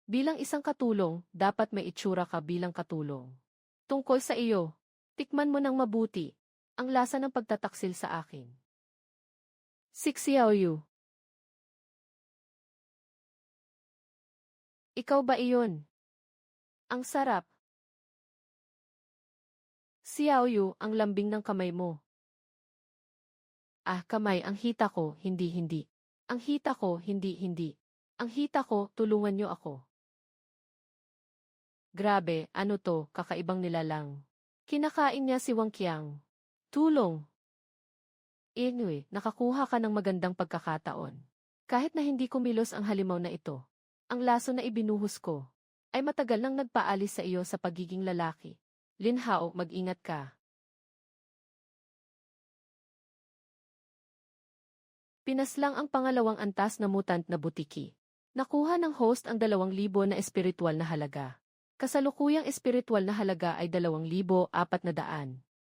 Bilang isang katulong, dapat may itsura ka bilang katulong. Tungkol sa iyo, tikman mo ng mabuti ang lasa ng pagtataksil sa akin. Xiaoyu. Ikaw ba iyon? Ang sarap. Xiaoyu, ang lambing ng kamay mo. Ah, kamay, ang hita ko, hindi. Ang hita ko, hindi. Ang hita ko, tulungan niyo ako. Grabe, ano to, kakaibang nilalang. Kinakain niya si Wang Qiang. Tulong. Anyway, nakakuha ka ng magandang pagkakataon. Kahit na hindi kumilos ang halimaw na ito, ang laso na ibinuhos ko, ay matagal nang nagpaalis sa iyo sa pagiging lalaki. Lin Hao, mag-ingat ka. Pinaslang ang pangalawang antas na mutant na butiki. Nakuha ng host ang 2,000 na espiritual na halaga. Kasalukuyang espiritual na halaga ay 2,400.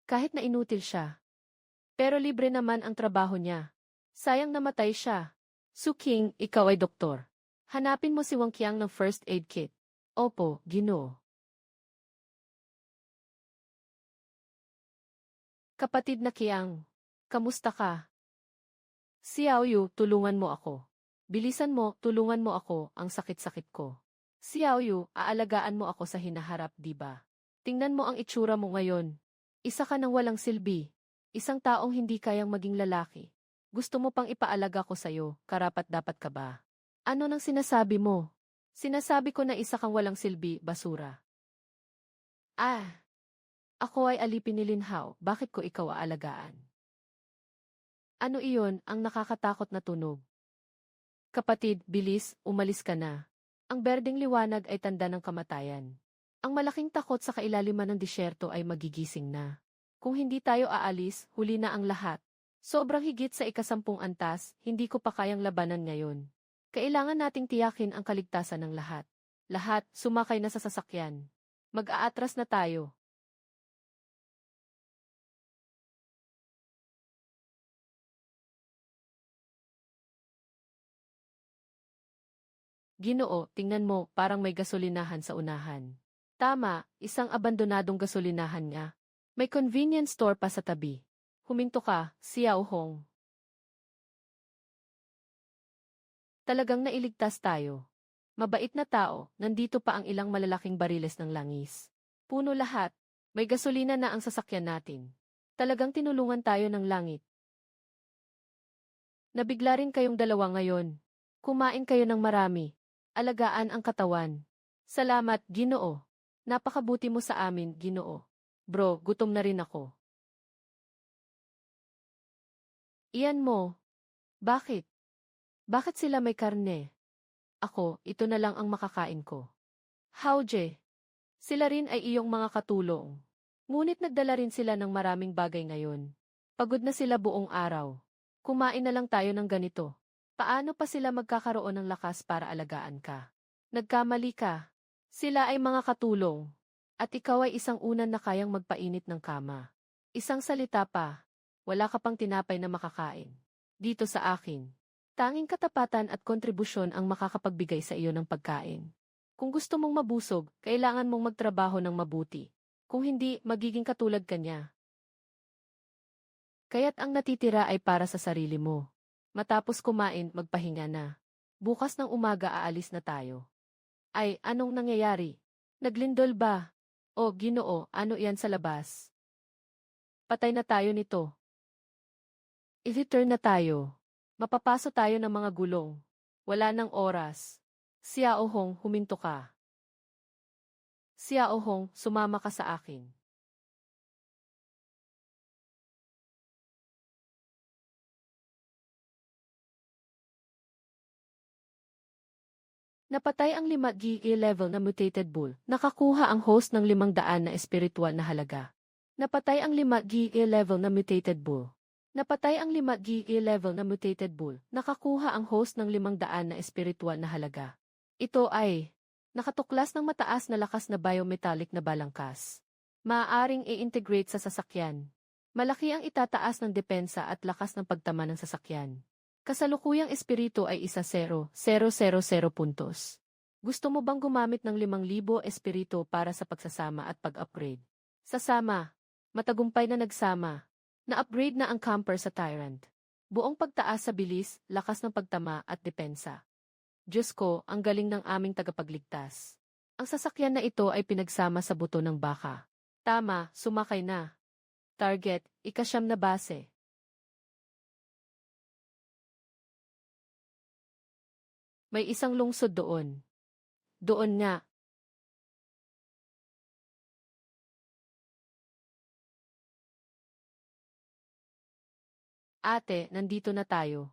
Kahit na inutil siya. Pero libre naman ang trabaho niya. Sayang namatay siya. Su King, ikaw ay doktor. Hanapin mo si Wang Qiang ng first aid kit. Opo, Ginoo. Kapatid na Qiang, kamusta ka? Xiao Yu, tulungan mo ako. Bilisan mo, tulungan mo ako, ang sakit-sakit ko. Xiao Yu, aalagaan mo ako sa hinaharap, di ba? Tingnan mo ang itsura mo ngayon. Isa ka ng walang silbi. Isang taong hindi kayang maging lalaki. Gusto mo pang ipaalaga ko sa'yo, karapat-dapat ka ba? Ano nang sinasabi mo? Sinasabi ko na isa kang walang silbi, basura. Ah, ako ay alipin ni Lin Hao, bakit ko ikaw aalagaan? Ano iyon, ang nakakatakot na tunog? Kapatid, bilis, umalis ka na. Ang berdeng liwanag ay tanda ng kamatayan. Ang malaking takot sa kailaliman ng disyerto ay magigising na. Kung hindi tayo aalis, huli na ang lahat. Sobrang higit sa ika-10 antas, hindi ko pa kayang labanan ngayon. Kailangan nating tiyakin ang kaligtasan ng lahat. Lahat, sumakay na sa sasakyan. Mag-aatras na tayo. Ginoo, tingnan mo, parang may gasolinahan sa unahan. Tama, isang abandonadong gasolinahan nga. May convenience store pa sa tabi. Huminto ka, Xiao Hong. Talagang nailigtas tayo. Mabait na tao, nandito pa ang ilang malalaking bariles ng langis. Puno lahat, may gasolina na ang sasakyan natin. Talagang tinulungan tayo ng langit. Nabigla rin kayong dalawa ngayon. Kumain kayo ng marami. Alagaan ang katawan. Salamat, Ginoo. Napakabuti mo sa amin, Ginoo. Bro, gutom na rin ako. Iyan mo. Bakit? Bakit sila may karne? Ako, ito na lang ang makakain ko. Hauje. Sila rin ay iyong mga katulong. Ngunit nagdala rin sila ng maraming bagay ngayon. Pagod na sila buong araw. Kumain na lang tayo ng ganito. Paano pa sila magkakaroon ng lakas para alagaan ka? Nagkamali ka. Sila ay mga katulong. At ikaw ay isang unan na kayang magpainit ng kama. Isang salita pa. Wala ka pang tinapay na makakain. Dito sa akin. Tanging katapatan at kontribusyon ang makakapagbigay sa iyo ng pagkain. Kung gusto mong mabusog, kailangan mong magtrabaho ng mabuti. Kung hindi, magiging katulad ka niya. Kaya't ang natitira ay para sa sarili mo. Matapos kumain, magpahinga na. Bukas ng umaga aalis na tayo. Ay, anong nangyayari? Naglindol ba? O, Ginoo, ano iyan sa labas? Patay na tayo nito. I-return na tayo. Mapapaso tayo ng mga gulong. Wala nang oras. Xiao Hong, huminto ka. Xiao Hong, sumama ka sa akin. Napatay ang 5G level na mutated bull. Nakakuha ang host ng 500 na espiritual na halaga. Napatay ang 5G level na mutated bull. Napatay ang 5G level na mutated bull. Nakakuha ang host ng 500 na espiritual na halaga. Ito ay nakatuklas ng mataas na lakas na biometallic na balangkas. Maaaring i-integrate sa sasakyan. Malaki ang itataas ng depensa at lakas ng pagtama ng sasakyan. Kasalukuyang espiritu ay 10,000 puntos. Gusto mo bang gumamit ng 5,000 espiritu para sa pagsasama at pag-upgrade? Sasama. Matagumpay na nagsama. Na-upgrade na ang camper sa Tyrant. Buong pagtaas sa bilis, lakas ng pagtama at depensa. Diyos ko, ang galing ng aming tagapagligtas. Ang sasakyan na ito ay pinagsama sa buto ng baka. Tama, sumakay na. Target, 9 na base. May isang lungsod doon. Doon nga. Ate, nandito na tayo.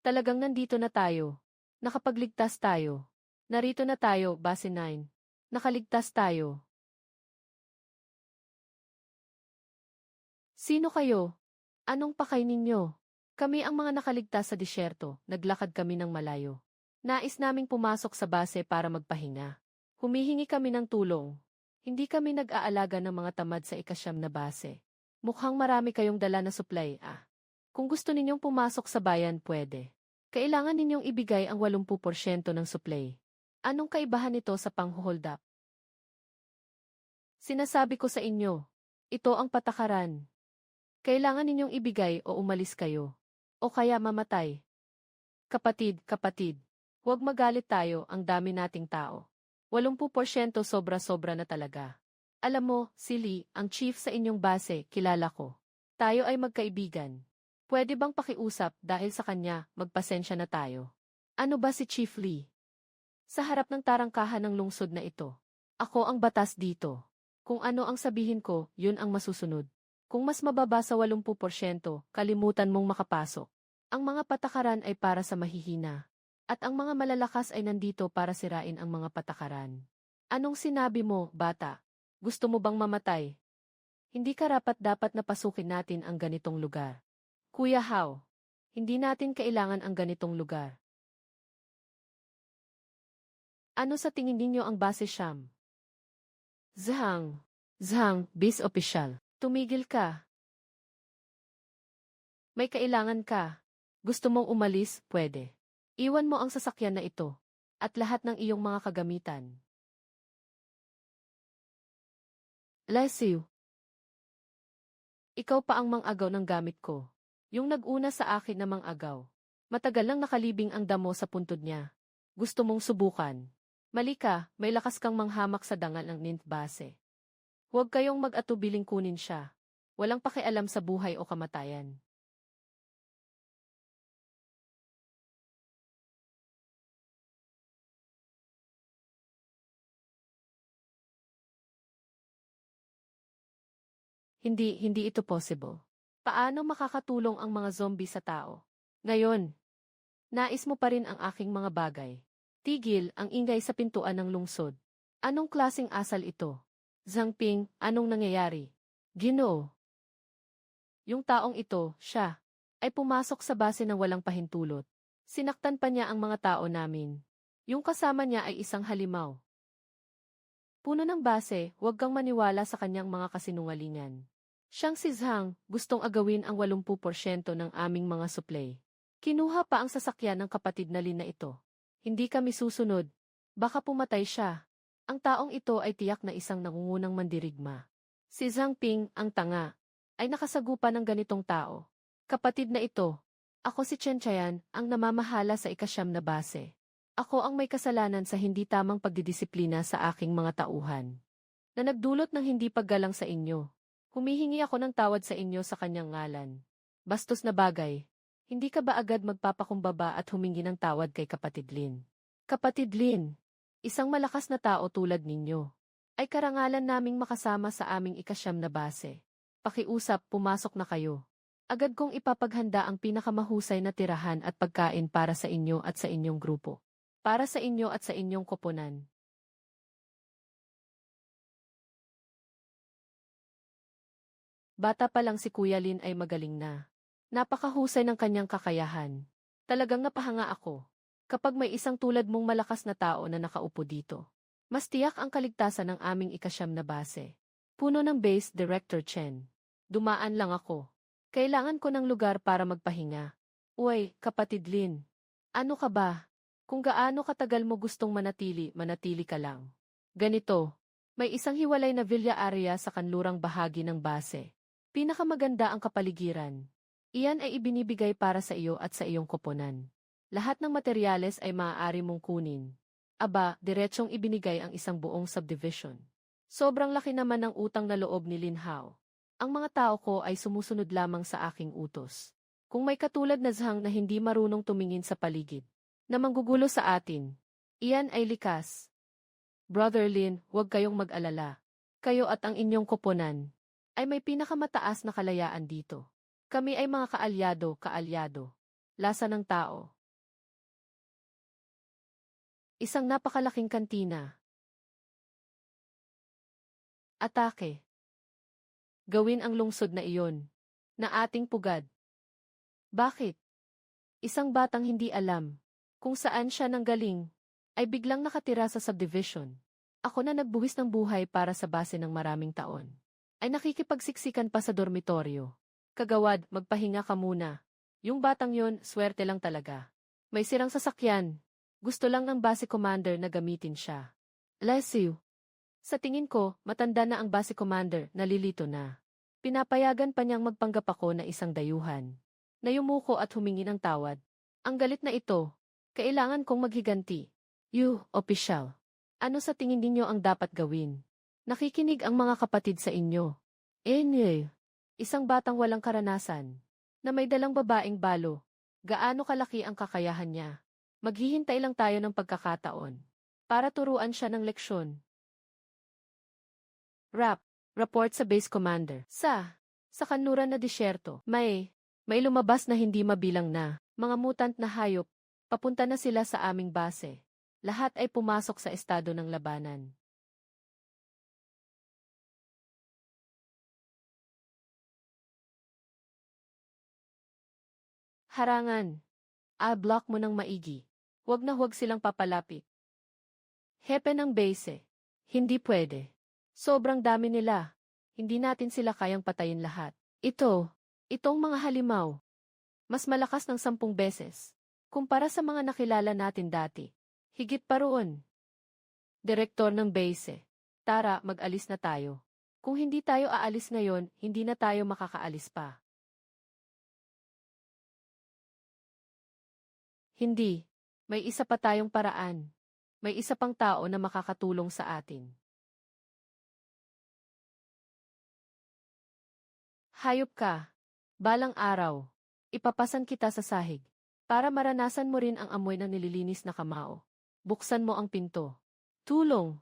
Talagang nandito na tayo. Nakapagligtas tayo. Narito na tayo, base 9. Nakaligtas tayo. Sino kayo? Anong pakay ninyo? Kami ang mga nakaligtas sa disyerto, naglakad kami ng malayo. Nais naming pumasok sa base para magpahinga. Humihingi kami ng tulong. Hindi kami nag-aalaga ng mga tamad sa 9 na base. Mukhang marami kayong dala na supply, ah. Kung gusto ninyong pumasok sa bayan, pwede. Kailangan ninyong ibigay ang 80% ng supply. Anong kaibahan nito sa pang-hold up? Sinasabi ko sa inyo, ito ang patakaran. Kailangan ninyong ibigay o umalis kayo. O kaya mamatay. Kapatid, huwag magalit tayo, ang dami nating tao. 80% sobra-sobra na talaga. Alam mo, si Lee, ang chief sa inyong base, kilala ko. Tayo ay magkaibigan. Pwede bang pakiusap dahil sa kanya, magpasensya na tayo? Ano ba si Chief Lee? Sa harap ng tarangkahan ng lungsod na ito. Ako ang batas dito. Kung ano ang sabihin ko, yun ang masusunod. Kung mas mababa sa 80%, kalimutan mong makapasok. Ang mga patakaran ay para sa mahihina. At ang mga malalakas ay nandito para sirain ang mga patakaran. Anong sinabi mo, bata? Gusto mo bang mamatay? Hindi karapat-dapat na pasukin natin ang ganitong lugar. Kuya Hao, hindi natin kailangan ang ganitong lugar. Ano sa tingin ninyo ang base Sham? Zhang, base official. Tumigil ka. May kailangan ka. Gusto mong umalis, pwede. Iwan mo ang sasakyan na ito. At lahat ng iyong mga kagamitan. Lesiu. Ikaw pa ang mang-agaw ng gamit ko. Yung nag-una sa akin na mang-agaw. Matagal nang nakalibing ang damo sa puntod niya. Gusto mong subukan. Mali ka, may lakas kang manghamak sa dangal ng ninth base. Huwag kayong mag-atubiling kunin siya. Walang pakialam sa buhay o kamatayan. Hindi ito possible. Paano makakatulong ang mga zombie sa tao? Ngayon, nais mo pa rin ang aking mga bagay. Tigil ang ingay sa pintuan ng lungsod. Anong klaseng asal ito? Zhang Ping, anong nangyayari? Ginoo. Yung taong ito, siya, ay pumasok sa base ng walang pahintulot. Sinaktan pa niya ang mga tao namin. Yung kasama niya ay isang halimaw. Puno ng base, huwag kang maniwala sa kanyang mga kasinungalingan. Siyang si Zhang, gustong agawin ang 80% ng aming mga supply. Kinuha pa ang sasakyan ng kapatid na Lin na ito. Hindi kami susunod. Baka pumatay siya. Ang taong ito ay tiyak na isang nangungunang mandirigma. Si Zhang Ping, ang tanga, ay nakasagupa ng ganitong tao. Kapatid na ito, ako si Chen Chayan, ang namamahala sa ikasyam na base. Ako ang may kasalanan sa hindi tamang pagdidisiplina sa aking mga tauhan. Na nagdulot ng hindi paggalang sa inyo. Humihingi ako ng tawad sa inyo sa kanyang ngalan. Bastos na bagay. Hindi ka ba agad magpapakumbaba at humingi ng tawad kay Kapatid Lin? Kapatid Lin, isang malakas na tao tulad ninyo, ay karangalan naming makasama sa aming ikasyam na base. Pakiusap, pumasok na kayo. Agad kong ipapaghanda ang pinakamahusay na tirahan at pagkain para sa inyo at sa inyong grupo. Para sa inyo at sa inyong koponan. Bata pa lang si Kuya Lin ay magaling na. Napakahusay ng kanyang kakayahan. Talagang napahanga ako. Kapag may isang tulad mong malakas na tao na nakaupo dito. Mas tiyak ang kaligtasan ng aming ikasyam na base. Puno ng base, Director Chen. Dumaan lang ako. Kailangan ko ng lugar para magpahinga. Uy, Kapatid Lin. Ano ka ba? Kung gaano katagal mo gustong manatili, manatili ka lang. Ganito, may isang hiwalay na villa area sa kanlurang bahagi ng base. Pinakamaganda ang kapaligiran. Iyan ay ibinibigay para sa iyo at sa iyong koponan. Lahat ng materyales ay maaari mong kunin. Aba, diretsong ibinigay ang isang buong subdivision. Sobrang laki naman ng utang na loob ni Lin Hao. Ang mga tao ko ay sumusunod lamang sa aking utos. Kung may katulad na Zhang na hindi marunong tumingin sa paligid, na manggugulo sa atin, iyan ay likas. Brother Lin, huwag kayong mag-alala. Kayo at ang inyong koponan ay may pinakamataas na kalayaan dito. Kami ay mga kaalyado. Lasa ng tao. Isang napakalaking kantina. Atake. Gawin ang lungsod na iyon, na ating pugad. Bakit? Isang batang hindi alam kung saan siya nanggaling, ay biglang nakatira sa subdivision. Ako na nagbuwis ng buhay para sa base ng maraming taon, ay nakikipagsiksikan pa sa dormitoryo. Kagawad, magpahinga ka muna. Yung batang yon, swerte lang talaga. May sirang sasakyan. Gusto lang ng base commander na gamitin siya. Lesiu. Sa tingin ko, matanda na ang base commander, nalilito na. Pinapayagan pa niyang magpanggap ako na isang dayuhan. Nayumuko at humingi ng tawad. Ang galit na ito. Kailangan kong maghiganti. You, opisyal. Ano sa tingin ninyo ang dapat gawin? Nakikinig ang mga kapatid sa inyo. Isang batang walang karanasan. Na may dalang babaeng balo. Gaano kalaki ang kakayahan niya? Maghihintay lang tayo ng pagkakataon. Para turuan siya ng leksyon. Report sa base commander. Sa kanluran na disyerto, may lumabas na hindi mabilang na mga mutant na hayop. Papunta na sila sa aming base. Lahat ay pumasok sa estado ng labanan. Harangan. Block mo ng maigi. Huwag na huwag silang papalapit. Hepe ng base. Hindi pwede. Sobrang dami nila. Hindi natin sila kayang patayin lahat. Itong mga halimaw. Mas malakas ng 10 beses. Kumpara sa mga nakilala natin dati. Higit pa roon. Direktor ng base. Tara, mag-alis na tayo. Kung hindi tayo aalis ngayon, hindi na tayo makakaalis pa. Hindi. May isa pa tayong paraan. May isa pang tao na makakatulong sa atin. Hayop ka. Balang araw. Ipapasan kita sa sahig. Para maranasan mo rin ang amoy ng nililinis na kamao. Buksan mo ang pinto. Tulong.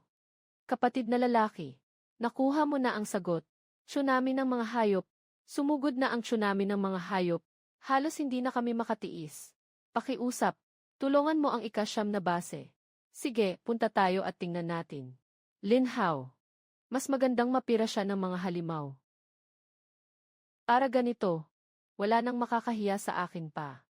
Kapatid na lalaki. Nakuha mo na ang sagot. Tsunami ng mga hayop. Sumugod na ang tsunami ng mga hayop. Halos hindi na kami makatiis. Pakiusap. Tulungan mo ang ika-9 na base. Sige, punta tayo at tingnan natin. Lin Hao. Mas magandang mapira siya ng mga halimaw. Para ganito. Wala nang makakahiya sa akin pa.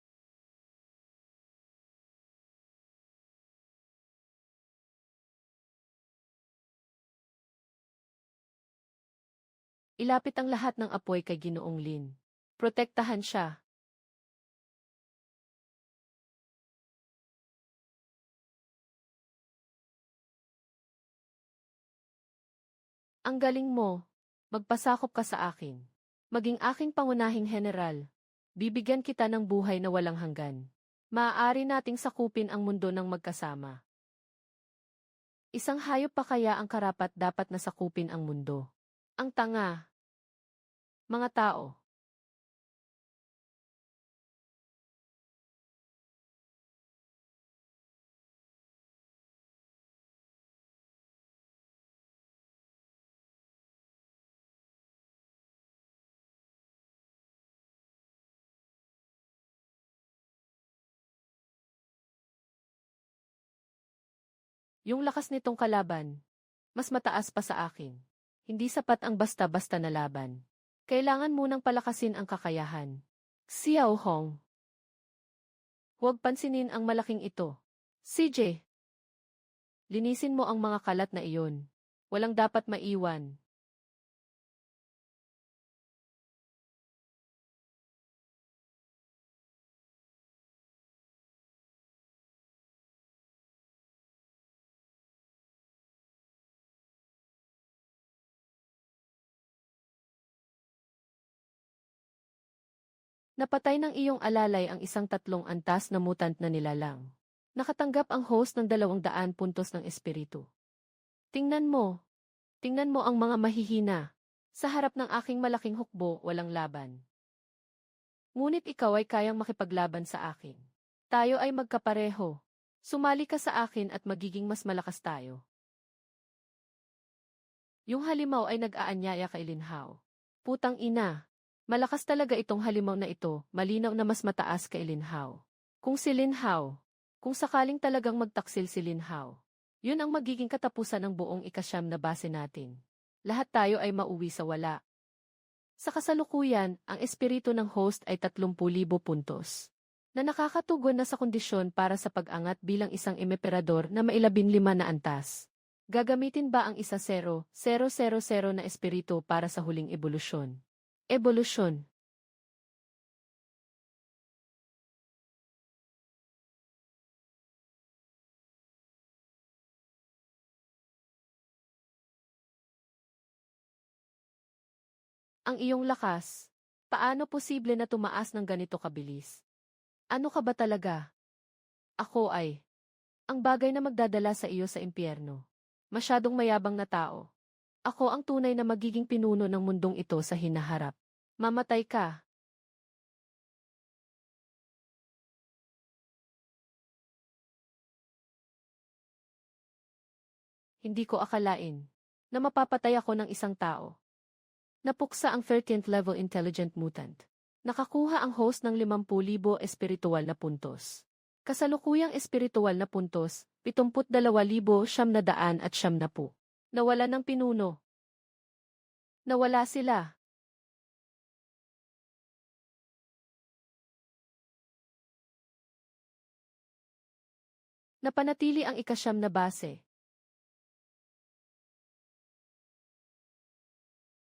Ilapit ang lahat ng apoy kay Ginoong Lin. Protektahan siya. Ang galing mo. Magpasakop ka sa akin. Maging aking pangunahing general. Bibigyan kita ng buhay na walang hanggan. Maaari nating sakupin ang mundo ng magkasama. Isang hayop pa kaya ang karapat-dapat na sakupin ang mundo? Ang tanga. Mga tao. Yung lakas nitong kalaban. Mas mataas pa sa akin. Hindi sapat ang basta-basta na laban. Kailangan munang palakasin ang kakayahan. Xiao Hong. Huwag pansinin ang malaking ito. CJ. Linisin mo ang mga kalat na iyon. Walang dapat maiwan. Napatay ng iyong alalay ang isang 3 antas na mutant na nilalang. Nakatanggap ang host ng 200 puntos ng espiritu. Tingnan mo. Tingnan mo ang mga mahihina. Sa harap ng aking malaking hukbo, walang laban. Ngunit ikaw ay kayang makipaglaban sa akin. Tayo ay magkapareho. Sumali ka sa akin at magiging mas malakas tayo. Yung halimaw ay nag-aanyaya kay Lin Hao. Putang ina. Malakas talaga itong halimaw na ito, malinaw na mas mataas kay Lin Hao. Kung sakaling talagang magtaksil si Lin Hao, yun ang magiging katapusan ng buong ika-9 na base natin. Lahat tayo ay mauwi sa wala. Sa kasalukuyan, ang espiritu ng host ay 30,000 puntos. Na nakakatugon na sa kondisyon para sa pag-angat bilang isang emeperador na may 15 na antas. Gagamitin ba ang 10,000 na espiritu para sa huling ebolusyon? Evolusyon. Ang iyong lakas. Paano posible na tumaas ng ganito kabilis? Ano ka ba talaga? Ako ay ang bagay na magdadala sa iyo sa impyerno. Masyadong mayabang na tao. Ako ang tunay na magiging pinuno ng mundong ito sa hinaharap. Mamatay ka. Hindi ko akalain na mapapatay ako ng isang tao. Napuksa ang 13th level intelligent mutant. Nakakuha ang host ng 50,000 espiritual na puntos. Kasalukuyang espiritual na puntos, 72,990. Nawala ng pinuno. Nawala sila. Napanatili ang ikasyam na base.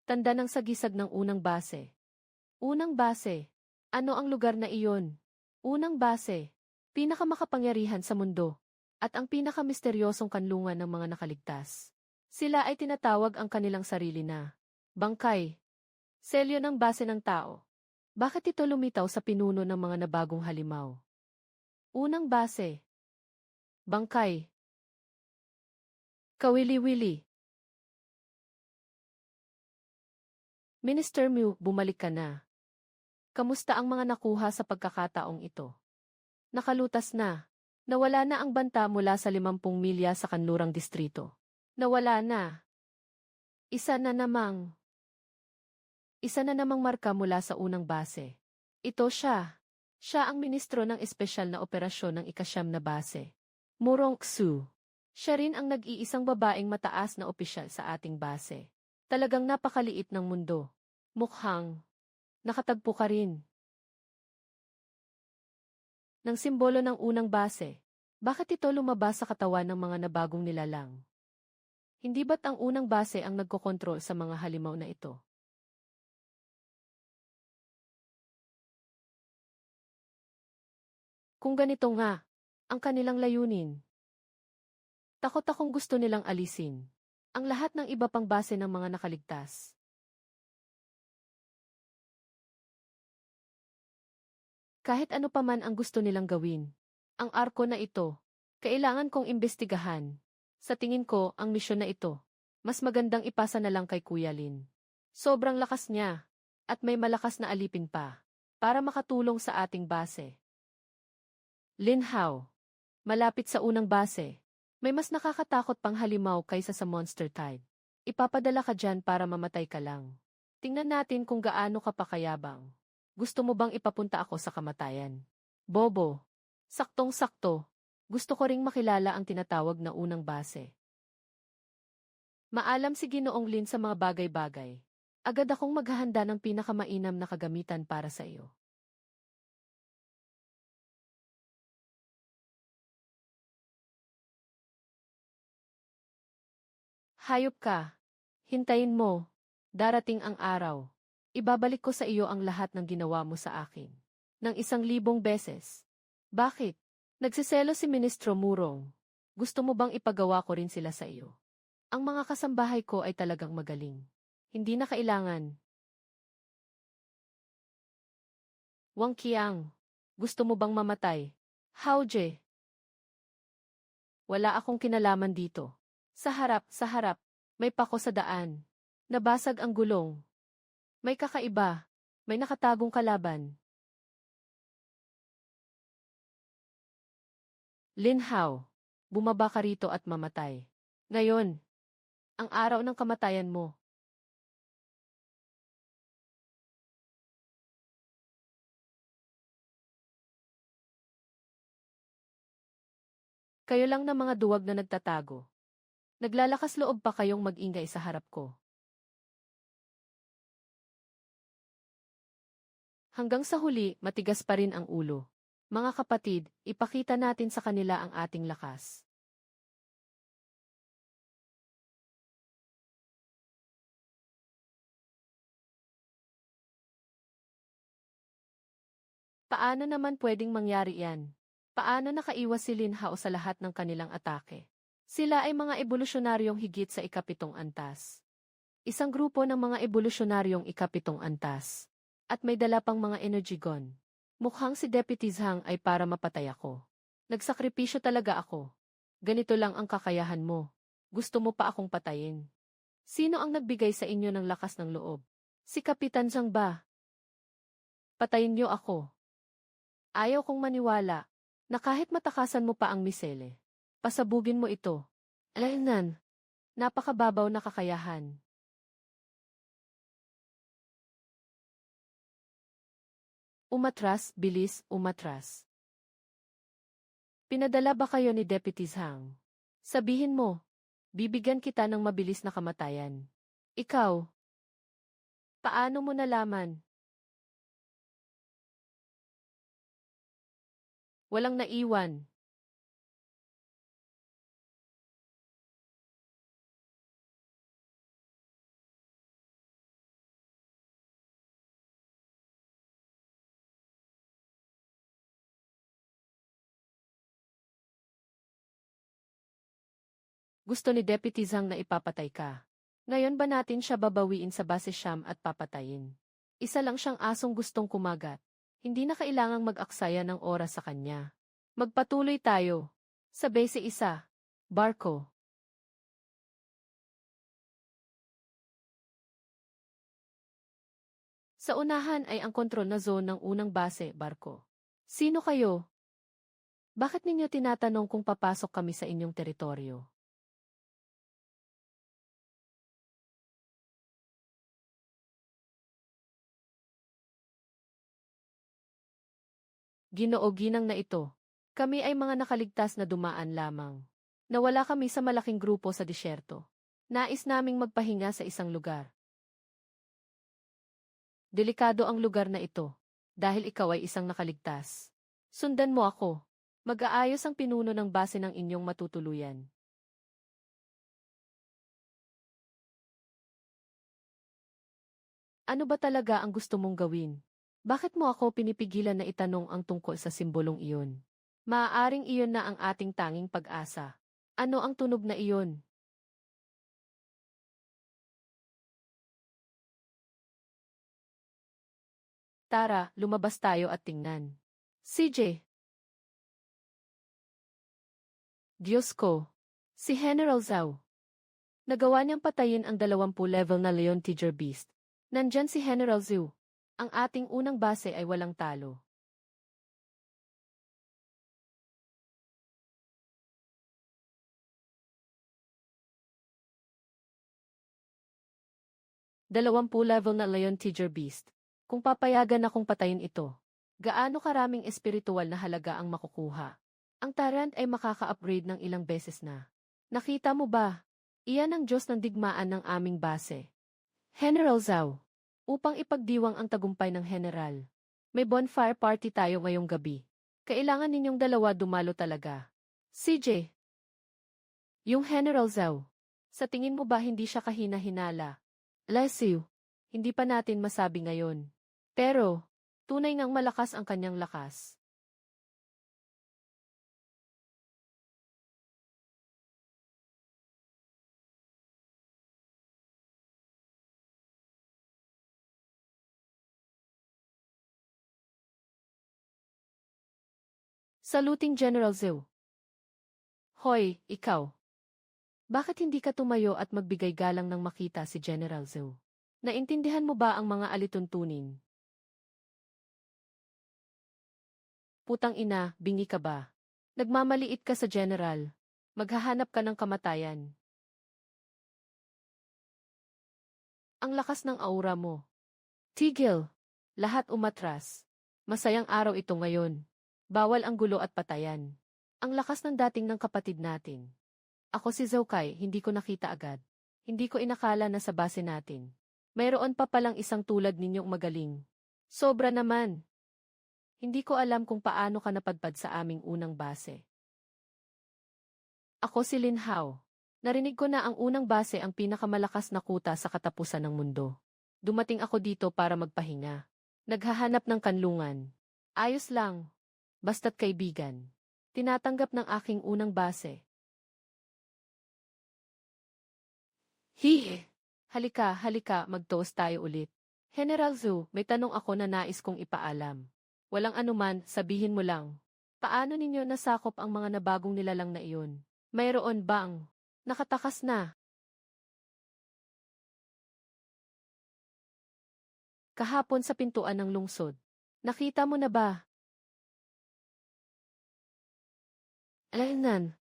Tanda ng sagisag ng unang base. Unang base. Ano ang lugar na iyon? Unang base. Pinakamakapangyarihan sa mundo. At ang pinakamisteryosong kanlungan ng mga nakaligtas. Sila ay tinatawag ang kanilang sarili na bangkay. Selyo ng base ng tao. Bakit ito lumitaw sa pinuno ng mga nabagong halimaw? Unang base. Bangkay. Kawili-wili. Minister Mew, bumalik ka na. Kamusta ang mga nakuha sa pagkakataong ito? Nakalutas na. Nawala na ang banta mula sa 50 milya sa kanlurang distrito. Nawala na. Isa na namang marka mula sa unang base. Ito siya. Siya ang ministro ng espesyal na operasyon ng ikasyam na base. Murong Xu. Siya rin ang nag-iisang babaeng mataas na opisyal sa ating base. Talagang napakaliit ng mundo. Mukhang nakatagpo ka rin ng simbolo ng unang base. Bakit ito lumabas sa katawan ng mga nabagong nilalang? Hindi ba't ang unang base ang nagkokontrol sa mga halimaw na ito? Kung ganito nga, ang kanilang layunin. Takot akong gusto nilang alisin ang lahat ng iba pang base ng mga nakaligtas. Kahit ano pa man ang gusto nilang gawin. Ang arko na ito, kailangan kong imbestigahan. Sa tingin ko, ang misyon na ito, mas magandang ipasa na lang kay Kuya Lin. Sobrang lakas niya, at may malakas na alipin pa, para makatulong sa ating base. Lin Hao, malapit sa unang base. May mas nakakatakot pang halimaw kaysa sa monster type. Ipapadala ka dyan para mamatay ka lang. Tingnan natin kung gaano ka pakayabang. Gusto mo bang ipapunta ako sa kamatayan? Bobo. Saktong-sakto. Gusto ko ring makilala ang tinatawag na unang base. Maalam si Ginoong Lin sa mga bagay-bagay. Agad akong maghahanda ng pinakamainam na kagamitan para sa iyo. Hayop ka. Hintayin mo. Darating ang araw. Ibabalik ko sa iyo ang lahat ng ginawa mo sa akin. Ng 1,000 beses. Bakit? Nagsiselo si Ministro Murong. Gusto mo bang ipagawa ko rin sila sa iyo? Ang mga kasambahay ko ay talagang magaling. Hindi na kailangan. Wang Qiang. Gusto mo bang mamatay? Hao Je. Wala akong kinalaman dito. Sa harap, may pako sa daan. Nabasag ang gulong. May kakaiba. May nakatagong kalaban. Lin Hao, bumaba ka rito at mamatay. Ngayon, ang araw ng kamatayan mo. Kayo lang na mga duwag na nagtatago. Naglalakas loob pa kayong mag-ingay sa harap ko. Hanggang sa huli, matigas pa rin ang ulo. Mga kapatid, ipakita natin sa kanila ang ating lakas. Paano naman pwedeng mangyari yan? Paano nakaiwas si Lin Hao sa lahat ng kanilang atake? Sila ay mga evolusyonaryong higit sa ikapitong antas. Isang grupo ng mga evolusyonaryong ikapitong antas. At may dala pang mga energy gun. Mukhang si Deputy Zhang ay para mapatay ako. Nagsakripisyo talaga ako. Ganito lang ang kakayahan mo. Gusto mo pa akong patayin. Sino ang nagbigay sa inyo ng lakas ng loob? Si Kapitan Zhang ba? Patayin niyo ako. Ayaw kong maniwala na kahit matakasan mo pa ang misele, pasabugin mo ito. Alainan, napakababaw na kakayahan. Umatras, bilis, umatras. Pinadala ba kayo ni Deputy Zhang? Sabihin mo, bibigyan kita ng mabilis na kamatayan. Ikaw, paano mo nalaman? Walang naiwan. Gusto ni Deputy Zhang na ipapatay ka. Ngayon ba natin siya babawiin sa base Siam at papatayin? Isa lang siyang asong gustong kumagat. Hindi na kailangang mag-aksaya ng oras sa kanya. Magpatuloy tayo. Sa base 1. Barko. Sa unahan ay ang kontrol na zone ng unang base, barko. Sino kayo? Bakit ninyo tinatanong kung papasok kami sa inyong teritoryo? Ginoo ginang na ito. Kami ay mga nakaligtas na dumaan lamang. Nawala kami sa malaking grupo sa disyerto. Nais naming magpahinga sa isang lugar. Delikado ang lugar na ito. Dahil ikaw ay isang nakaligtas. Sundan mo ako. Mag-aayos ang pinuno ng base ng inyong matutuluyan. Ano ba talaga ang gusto mong gawin? Bakit mo ako pinipigilan na itanong ang tungkol sa simbolong iyon? Maaaring iyon na ang ating tanging pag-asa. Ano ang tunog na iyon? Tara, lumabas tayo at tingnan. CJ. Diyos ko. Si General Zhao. Nagawa niyang patayin ang 20 level na Leon Tiger Beast. Nandyan si General Zhao. Ang ating unang base ay walang talo. Dalawampu level na Leon Tiger Beast. Kung papayagan akong patayin ito, gaano karaming espiritual na halaga ang makukuha? Ang Tyrant ay makaka-upgrade ng ilang beses na. Nakita mo ba? Iyan ang Diyos ng digmaan ng aming base. General Zhao. Upang ipagdiwang ang tagumpay ng General. May bonfire party tayo ngayong gabi. Kailangan ninyong dalawa dumalo talaga. CJ. Yung General Zhao. Sa tingin mo ba hindi siya kahina-hinala? Lesiu. Hindi pa natin masabi ngayon. Pero, tunay ngang malakas ang kanyang lakas. Saluting General Zhao. Hoy, ikaw. Bakit hindi ka tumayo at magbigay galang nang makita si General Zhao? Naintindihan mo ba ang mga alituntunin? Putang ina, bingi ka ba? Nagmamaliit ka sa General. Maghahanap ka ng kamatayan. Ang lakas ng aura mo. Tigil. Lahat umatras. Masayang araw ito ngayon. Bawal ang gulo at patayan. Ang lakas ng dating ng kapatid natin. Ako si Zhao Kai, hindi ko nakita agad. Hindi ko inakala na sa base natin. Mayroon pa palang isang tulad ninyong magaling. Sobra naman. Hindi ko alam kung paano ka napadpad sa aming unang base. Ako si Lin Hao. Narinig ko na ang unang base ang pinakamalakas na kuta sa katapusan ng mundo. Dumating ako dito para magpahinga. Naghahanap ng kanlungan. Ayos lang. Basta't kaibigan. Tinatanggap ng aking unang base. Hihe. Halika, halika, mag-toast tayo ulit. General Zhu, may tanong ako na nais kong ipaalam. Walang anuman, sabihin mo lang. Paano ninyo nasakop ang mga nabagong nilalang na iyon? Mayroon bang nakatakas na? Kahapon sa pintuan ng lungsod. Nakita mo na ba? Alainan.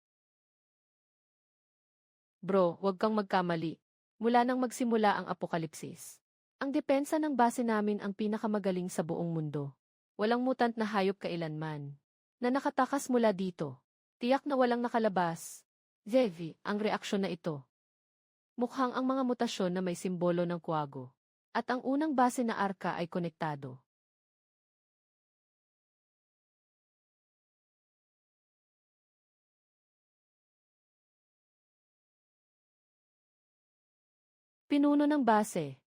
Bro, huwag kang magkamali. Mula nang magsimula ang apokalipsis. Ang depensa ng base namin ang pinakamagaling sa buong mundo. Walang mutant na hayop kailanman. Na nakatakas mula dito. Tiyak na walang nakalabas. Zevi, ang reaksyon na ito. Mukhang ang mga mutasyon na may simbolo ng kuwago. At ang unang base na arka ay konektado. Pinuno ng base.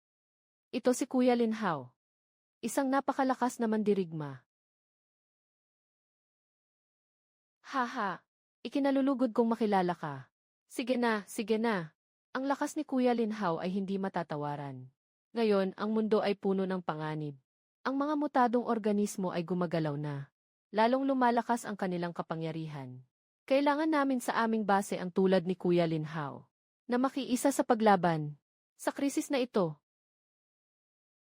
Ito si Kuya Linhao. Isang napakalakas na mandirigma. Haha, ikinalulugod kong makilala ka. Sige na, sige na. Ang lakas ni Kuya Linhao ay hindi matatawaran. Ngayon, ang mundo ay puno ng panganib. Ang mga mutadong organismo ay gumagalaw na. Lalong lumalakas ang kanilang kapangyarihan. Kailangan namin sa aming base ang tulad ni Kuya Linhao. Na makiisa sa paglaban. Sa krisis na ito.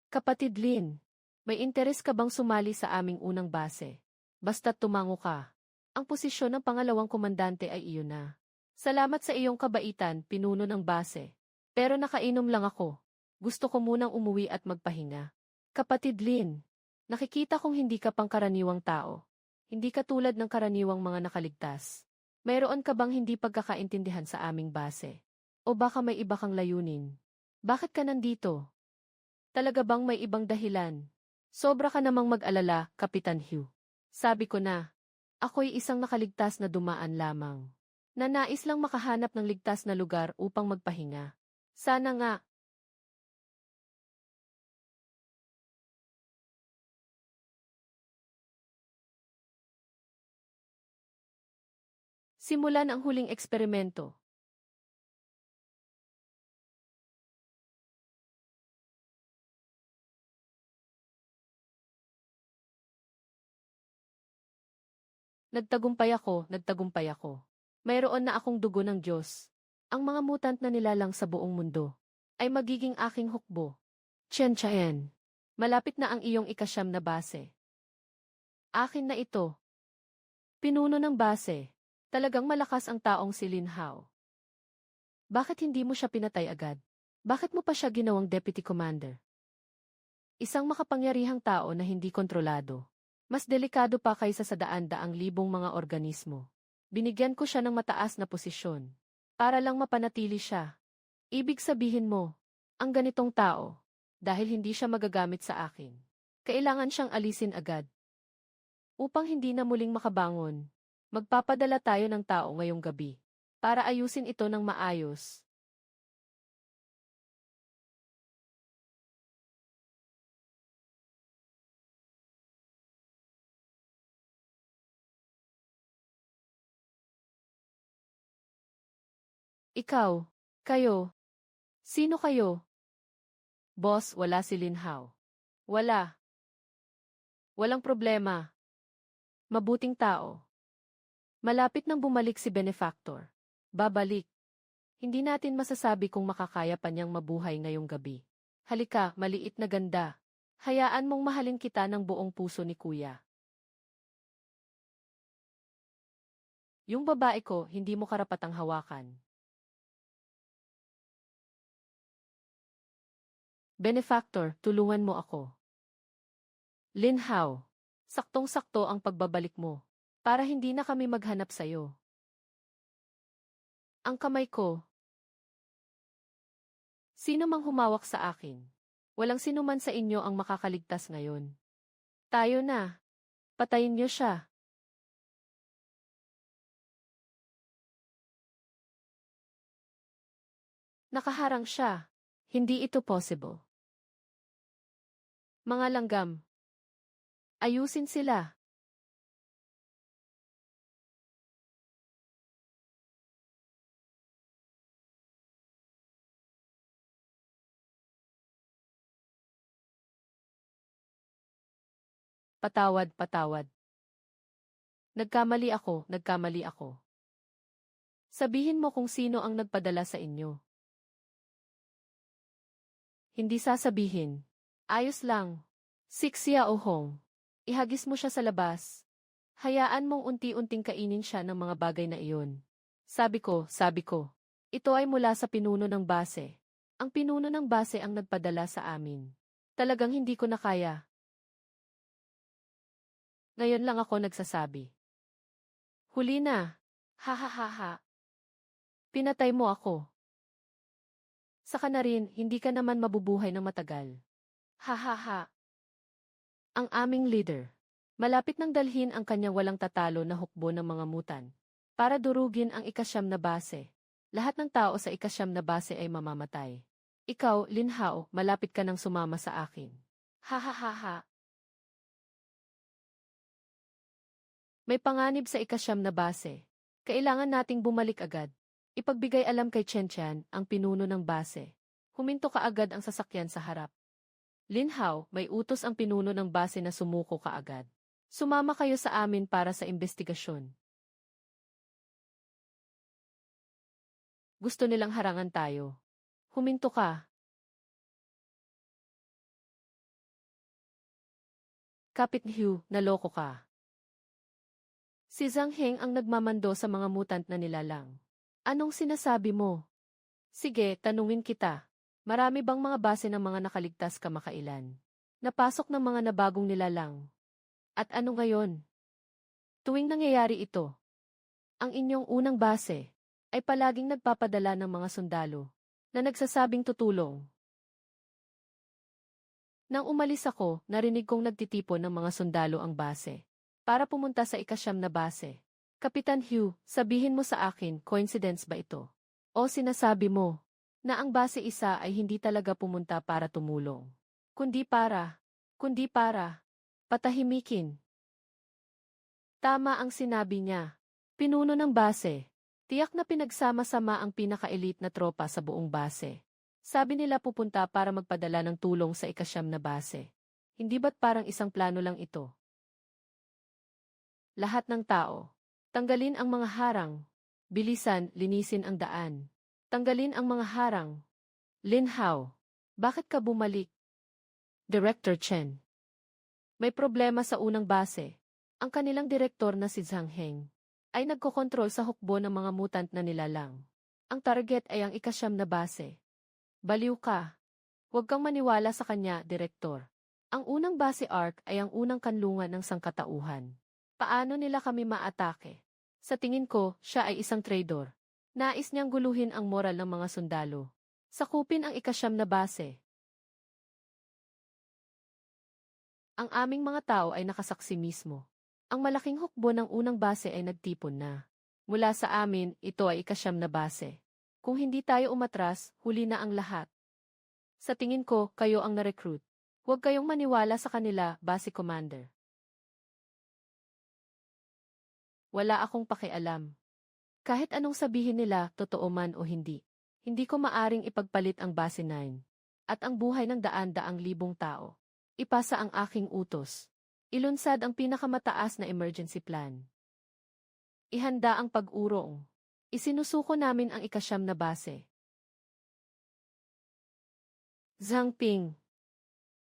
Kapatid Lin, may interes ka bang sumali sa aming unang base? Basta't tumango ka. Ang posisyon ng pangalawang komandante ay iyon na. Salamat sa iyong kabaitan, pinuno ng base. Pero nakainom lang ako. Gusto ko munang umuwi at magpahinga. Kapatid Lin, nakikita kong hindi ka pangkaraniwang tao. Hindi ka tulad ng karaniwang mga nakaligtas. Mayroon ka bang hindi pagkakaintindihan sa aming base? O baka may iba kang layunin? Bakit ka nandito? Talaga bang may ibang dahilan? Sobra ka namang mag-alala, Kapitan Hugh. Sabi ko na, ako'y isang nakaligtas na dumaan lamang. Na nais lang makahanap ng ligtas na lugar upang magpahinga. Sana nga. Simulan ang huling eksperimento. Nagtagumpay ako, nagtagumpay ako. Mayroon na akong dugo ng Diyos. Ang mga mutant na nilalang sa buong mundo ay magiging aking hukbo. Chen Chaen. Malapit na ang iyong ikasyam na base. Akin na ito. Pinuno ng base. Talagang malakas ang taong si Lin Hao. Bakit hindi mo siya pinatay agad? Bakit mo pa siya ginawang deputy commander? Isang makapangyarihang tao na hindi kontrolado. Mas delikado pa kaysa sa daan-daang libong mga organismo. Binigyan ko siya ng mataas na posisyon. Para lang mapanatili siya. Ibig sabihin mo, ang ganitong tao, dahil hindi siya magagamit sa akin, kailangan siyang alisin agad. Upang hindi na muling makabangon, magpapadala tayo ng tao ngayong gabi. Para ayusin ito ng maayos. Ikaw, kayo, sino kayo? Boss, wala si Lin Hao. Wala. Walang problema. Mabuting tao. Malapit nang bumalik si Benefactor. Babalik. Hindi natin masasabi kung makakaya pa niyang mabuhay ngayong gabi. Halika, maliit na ganda. Hayaan mong mahalin kita ng buong puso ni Kuya. Yung babae ko, hindi mo karapatang hawakan. Benefactor, tulungan mo ako. Lin Hao, saktong-sakto ang pagbabalik mo. Para hindi na kami maghanap sa'yo. Ang kamay ko. Sino mang humawak sa akin? Walang sinuman sa inyo ang makakaligtas ngayon. Tayo na. Patayin niyo siya. Nakaharang siya. Hindi ito possible. Mga langgam. Ayusin sila. Patawad, patawad. Nagkamali ako, nagkamali ako. Sabihin mo kung sino ang nagpadala sa inyo. Hindi sasabihin. Ayos lang. Sixia o Hong. Ihagis mo siya sa labas. Hayaan mong unti-unting kainin siya ng mga bagay na iyon. Sabi ko. Ito ay mula sa pinuno ng base. Ang pinuno ng base ang nagpadala sa amin. Talagang hindi ko na kaya. Ngayon lang ako nagsasabi. Huli na. Ha ha ha ha. Pinatay mo ako. Saka na rin, hindi ka naman mabubuhay ng matagal. Ha ha ha. Ang aming leader. Malapit nang dalhin ang kanyang walang tatalo na hukbo ng mga mutan. Para durugin ang ikasyam na base. Lahat ng tao sa ikasyam na base ay mamamatay. Ikaw, Lin Hao, malapit ka nang sumama sa akin. Ha ha ha ha. May panganib sa ikasyam na base. Kailangan nating bumalik agad. Ipagbigay alam kay Chen Chen, ang pinuno ng base. Huminto kaagad ang sasakyan sa harap. Lin Hao, may utos ang pinuno ng base na sumuko kaagad. Sumama kayo sa amin para sa investigasyon. Gusto nilang harangan tayo. Huminto ka. Kapit Hugh, naloko ka. Si Zhang Heng ang nagmamando sa mga mutant na nilalang. Anong sinasabi mo? Sige, tanungin kita. Marami bang mga base ng mga nakaligtas kamakailan? Napasok ng mga nabagong nilalang. At ano ngayon? Tuwing nangyayari ito, ang inyong unang base ay palaging nagpapadala ng mga sundalo na nagsasabing tutulong. Nang umalis ako, narinig kong nagtitipon ng mga sundalo ang base para pumunta sa ikasyam na base. Kapitan Hugh, sabihin mo sa akin, coincidence ba ito? O sinasabi mo na ang base isa ay hindi talaga pumunta para tumulong, kundi para patahimikin. Tama ang sinabi niya. Pinuno ng base. Tiyak na pinagsama-sama ang pinaka-elite na tropa sa buong base. Sabi nila pupunta para magpadala ng tulong sa ikasyam na base. Hindi ba't parang isang plano lang ito? Lahat ng tao. Tanggalin ang mga harang. Bilisan, linisin ang daan. Tanggalin ang mga harang. Lin Hao, bakit ka bumalik? Director Chen. May problema sa unang base. Ang kanilang direktor na si Zhang Heng ay nagkokontrol sa hukbo ng mga mutant na nilalang. Ang target ay ang ikasyam na base. Baliw ka. Huwag kang maniwala sa kanya, direktor. Ang unang base arc ay ang unang kanlungan ng sangkatauhan. Paano nila kami maatake? Sa tingin ko, siya ay isang traitor. Nais niyang guluhin ang moral ng mga sundalo. Sakupin ang ikasyam na base. Ang aming mga tao ay nakasaksi mismo. Ang malaking hukbo ng unang base ay nagtipon na. Mula sa amin, ito ay ikasyam na base. Kung hindi tayo umatras, huli na ang lahat. Sa tingin ko, kayo ang na-recruit. Huwag kayong maniwala sa kanila, base commander. Wala akong pakialam. Kahit anong sabihin nila, totoo man o hindi. Hindi ko maaring ipagpalit ang base 9. At ang buhay ng daan-daang libong tao. Ipasa ang aking utos. Ilunsad ang pinakamataas na emergency plan. Ihanda ang pag-urong. Isinusuko namin ang ikasyam na base. Zhang Ping.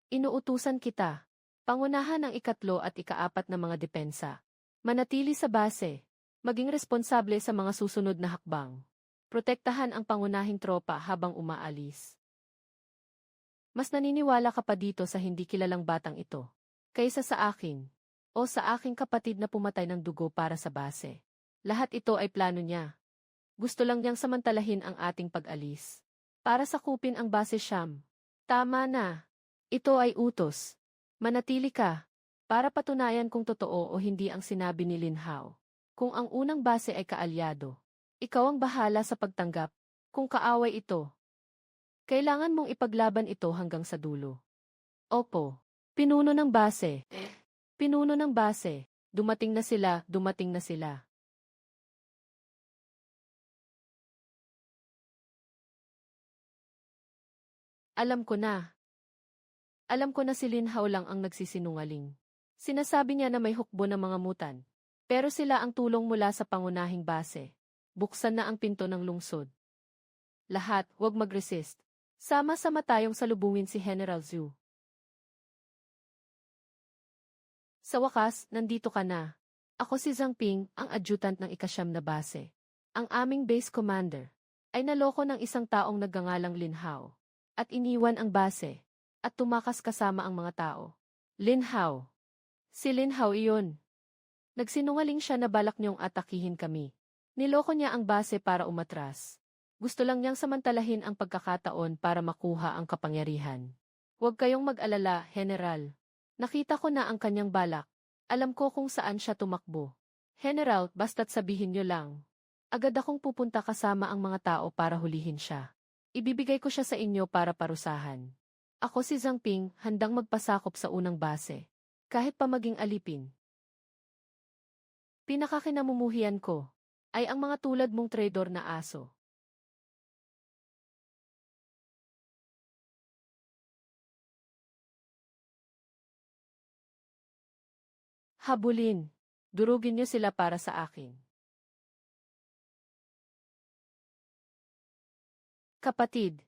Inuutusan kita. Pangunahan ang ikatlo at ikaapat na mga depensa. Manatili sa base. Maging responsable sa mga susunod na hakbang. Protektahan ang pangunahing tropa habang umaalis. Mas naniniwala ka pa dito sa hindi kilalang batang ito kaysa sa akin, o sa aking kapatid na pumatay ng dugo para sa base. Lahat ito ay plano niya. Gusto lang niyang samantalahin ang ating pag-alis. Para sakupin ang base Siyam. Tama na. Ito ay utos. Manatili ka. Para patunayan kung totoo o hindi ang sinabi ni Lin Hao. Kung ang unang base ay kaalyado, ikaw ang bahala sa pagtanggap. Kung kaaway ito, kailangan mong ipaglaban ito hanggang sa dulo. Opo. Pinuno ng base. Pinuno ng base. Dumating na sila, dumating na sila. Alam ko na. Alam ko na si Lin Hao lang ang nagsisinungaling. Sinasabi niya na may hukbo ng mga mutan. Pero sila ang tulong mula sa pangunahing base. Buksan na ang pinto ng lungsod. Lahat, huwag mag-resist. Sama-sama tayong salubungin si General Zhu. Sa wakas, nandito ka na. Ako si Zhang Ping, ang adjutant ng ikasyam na base. Ang aming base commander ay naloko ng isang taong nagngangalang Lin Hao at iniwan ang base at tumakas kasama ang mga tao. Lin Hao. Si Lin Hao iyon. Nagsinungaling siya na balak niyong atakihin kami. Niloko niya ang base para umatras. Gusto lang niyang samantalahin ang pagkakataon para makuha ang kapangyarihan. Huwag kayong mag-alala, General. Nakita ko na ang kanyang balak. Alam ko kung saan siya tumakbo. General, basta't sabihin niyo lang. Agad akong pupunta kasama ang mga tao para hulihin siya. Ibibigay ko siya sa inyo para parusahan. Ako si Zhang Ping, handang magpasakop sa unang base. Kahit pa maging alipin. Pinakakinamumuhian ko ay ang mga tulad mong traidor na aso. Habulin. Durugin niyo sila para sa akin. Kapatid,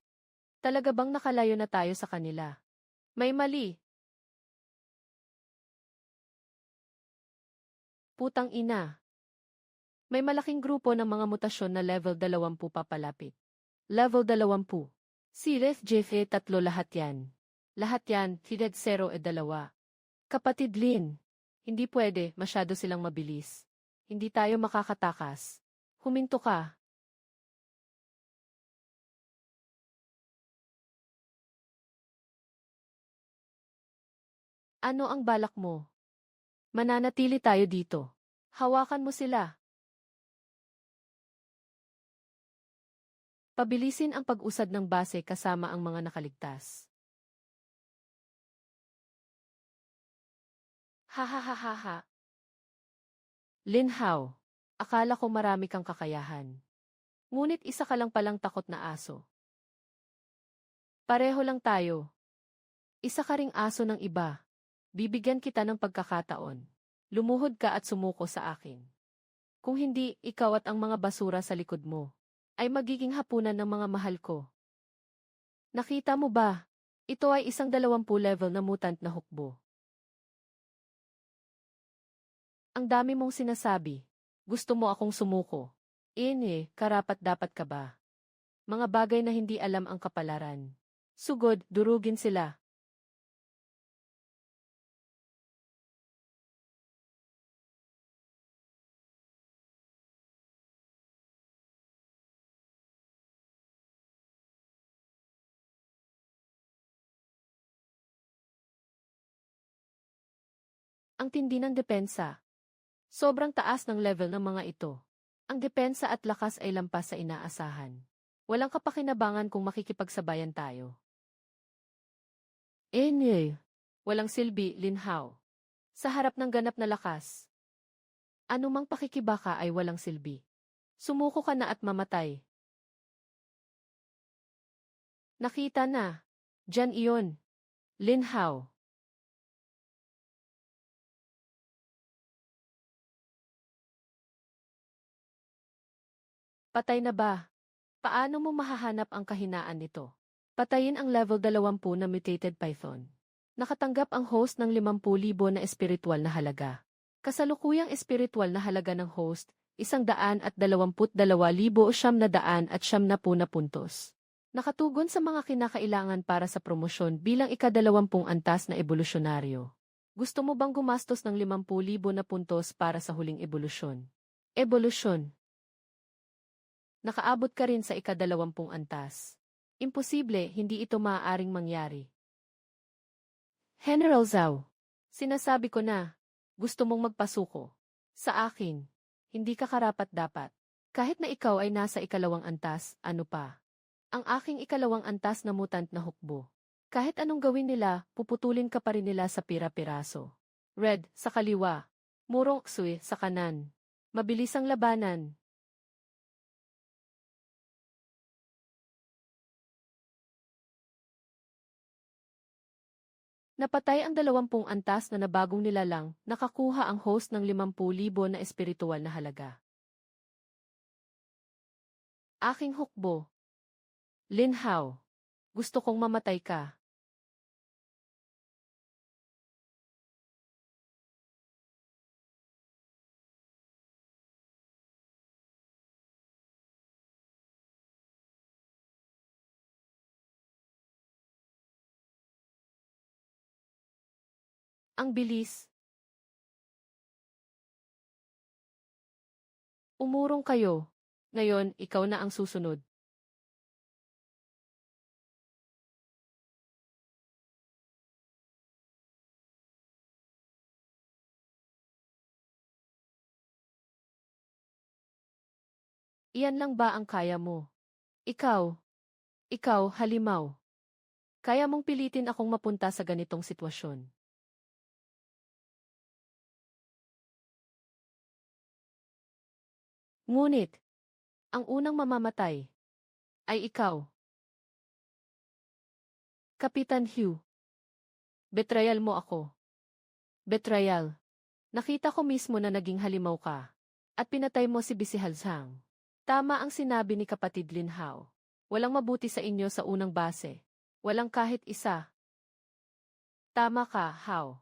talaga bang nakalayo na tayo sa kanila? May mali. Putang ina. May malaking grupo ng mga mutasyon na level 20 papalapit. Level 20. Si Ref Jefe 3 lahat yan. Lahat yan, Hided 0 e 2. Kapatid Lin. Hindi pwede, masyado silang mabilis. Hindi tayo makakatakas. Huminto ka. Ano ang balak mo? Mananatili tayo dito. Hawakan mo sila. Pabilisin ang pag-usad ng base kasama ang mga nakaligtas. Ha. Lin Hao, akala ko marami kang kakayahan. Ngunit isa ka lang palang takot na aso. Pareho lang tayo. Isa ka ring aso ng iba. Bibigyan kita ng pagkakataon. Lumuhod ka at sumuko sa akin. Kung hindi, ikaw at ang mga basura sa likod mo ay magiging hapunan ng mga mahal ko. Nakita mo ba? Ito ay isang 20 level na mutant na hukbo. Ang dami mong sinasabi. Gusto mo akong sumuko. Karapat-dapat ka ba? Mga bagay na hindi alam ang kapalaran. Sugod, durugin sila. Ang tindi ng depensa. Sobrang taas ng level ng mga ito. Ang depensa at lakas ay lampas sa inaasahan. Walang kapakinabangan kung makikipagsabayan tayo. Walang silbi, Lin Hao. Sa harap ng ganap na lakas. Anumang pakikibaka ay walang silbi. Sumuko ka na at mamatay. Nakita na. Diyan iyon. Lin Hao. Patay na ba? Paano mo mahahanap ang kahinaan nito? Patayin ang level 20 na mutated python. Nakatanggap ang host ng 50,000 na espiritual na halaga. Kasalukuyang espiritual na halaga ng host, 122,970 na puntos. Nakatugon sa mga kinakailangan para sa promosyon bilang ika-20 antas na ebolusyonaryo. Gusto mo bang gumastos ng 50,000 na puntos para sa huling ebolusyon? Ebolusyon. Nakaabot ka rin sa ika-20 antas. Imposible, hindi ito maaaring mangyari. General Zhao, sinasabi ko na, gusto mong magpasuko. Sa akin, hindi ka karapat-dapat. Kahit na ikaw ay nasa ikalawang antas, ano pa? Ang aking ikalawang antas na mutant na hukbo. Kahit anong gawin nila, puputulin ka pa rin nila sa pira-piraso. Red, sa kaliwa. Murong Xue, sa kanan. Mabilis ang labanan. Napatay ang 20 antas na nabagong nilalang, nakakuha ang host ng 50,000 na espiritual na halaga. Aking hukbo. Linhaw. Gusto kong mamatay ka. Ang bilis. Umurong kayo. Ngayon, ikaw na ang susunod. Iyan lang ba ang kaya mo? Ikaw, halimaw. Kaya mong pilitin akong mapunta sa ganitong sitwasyon. Ngunit, ang unang mamamatay ay ikaw. Kapitan Hugh. Betrayal mo ako. Betrayal. Nakita ko mismo na naging halimaw ka. At pinatay mo si Bisihalzang. Tama ang sinabi ni kapatid Linhaw. Walang mabuti sa inyo sa unang base. Walang kahit isa. Tama ka, How.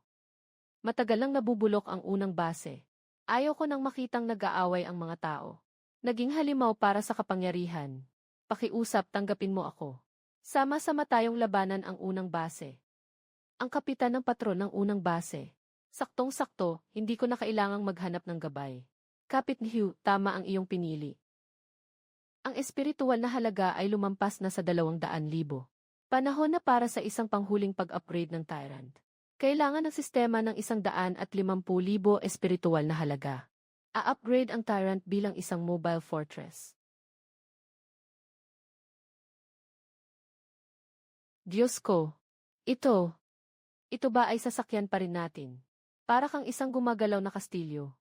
Matagal lang nabubulok ang unang base. Ayaw ko nang makitang nag-aaway ang mga tao. Naging halimaw para sa kapangyarihan. Pakiusap, tanggapin mo ako. Sama-sama tayong labanan ang unang base. Ang kapitan ng patron ng unang base. Saktong-sakto, hindi ko na kailangang maghanap ng gabay. Kapit Hugh, tama ang iyong pinili. Ang espiritual na halaga ay lumampas na sa 200,000. Panahon na para sa isang panghuling pag-upgrade ng Tyrant. Kailangan ng sistema ng 150,000 espiritual na halaga. A-upgrade ang Tyrant bilang isang mobile fortress. Diyos ko. Ito ba ay sasakyan pa rin natin? Para kang isang gumagalaw na kastilyo.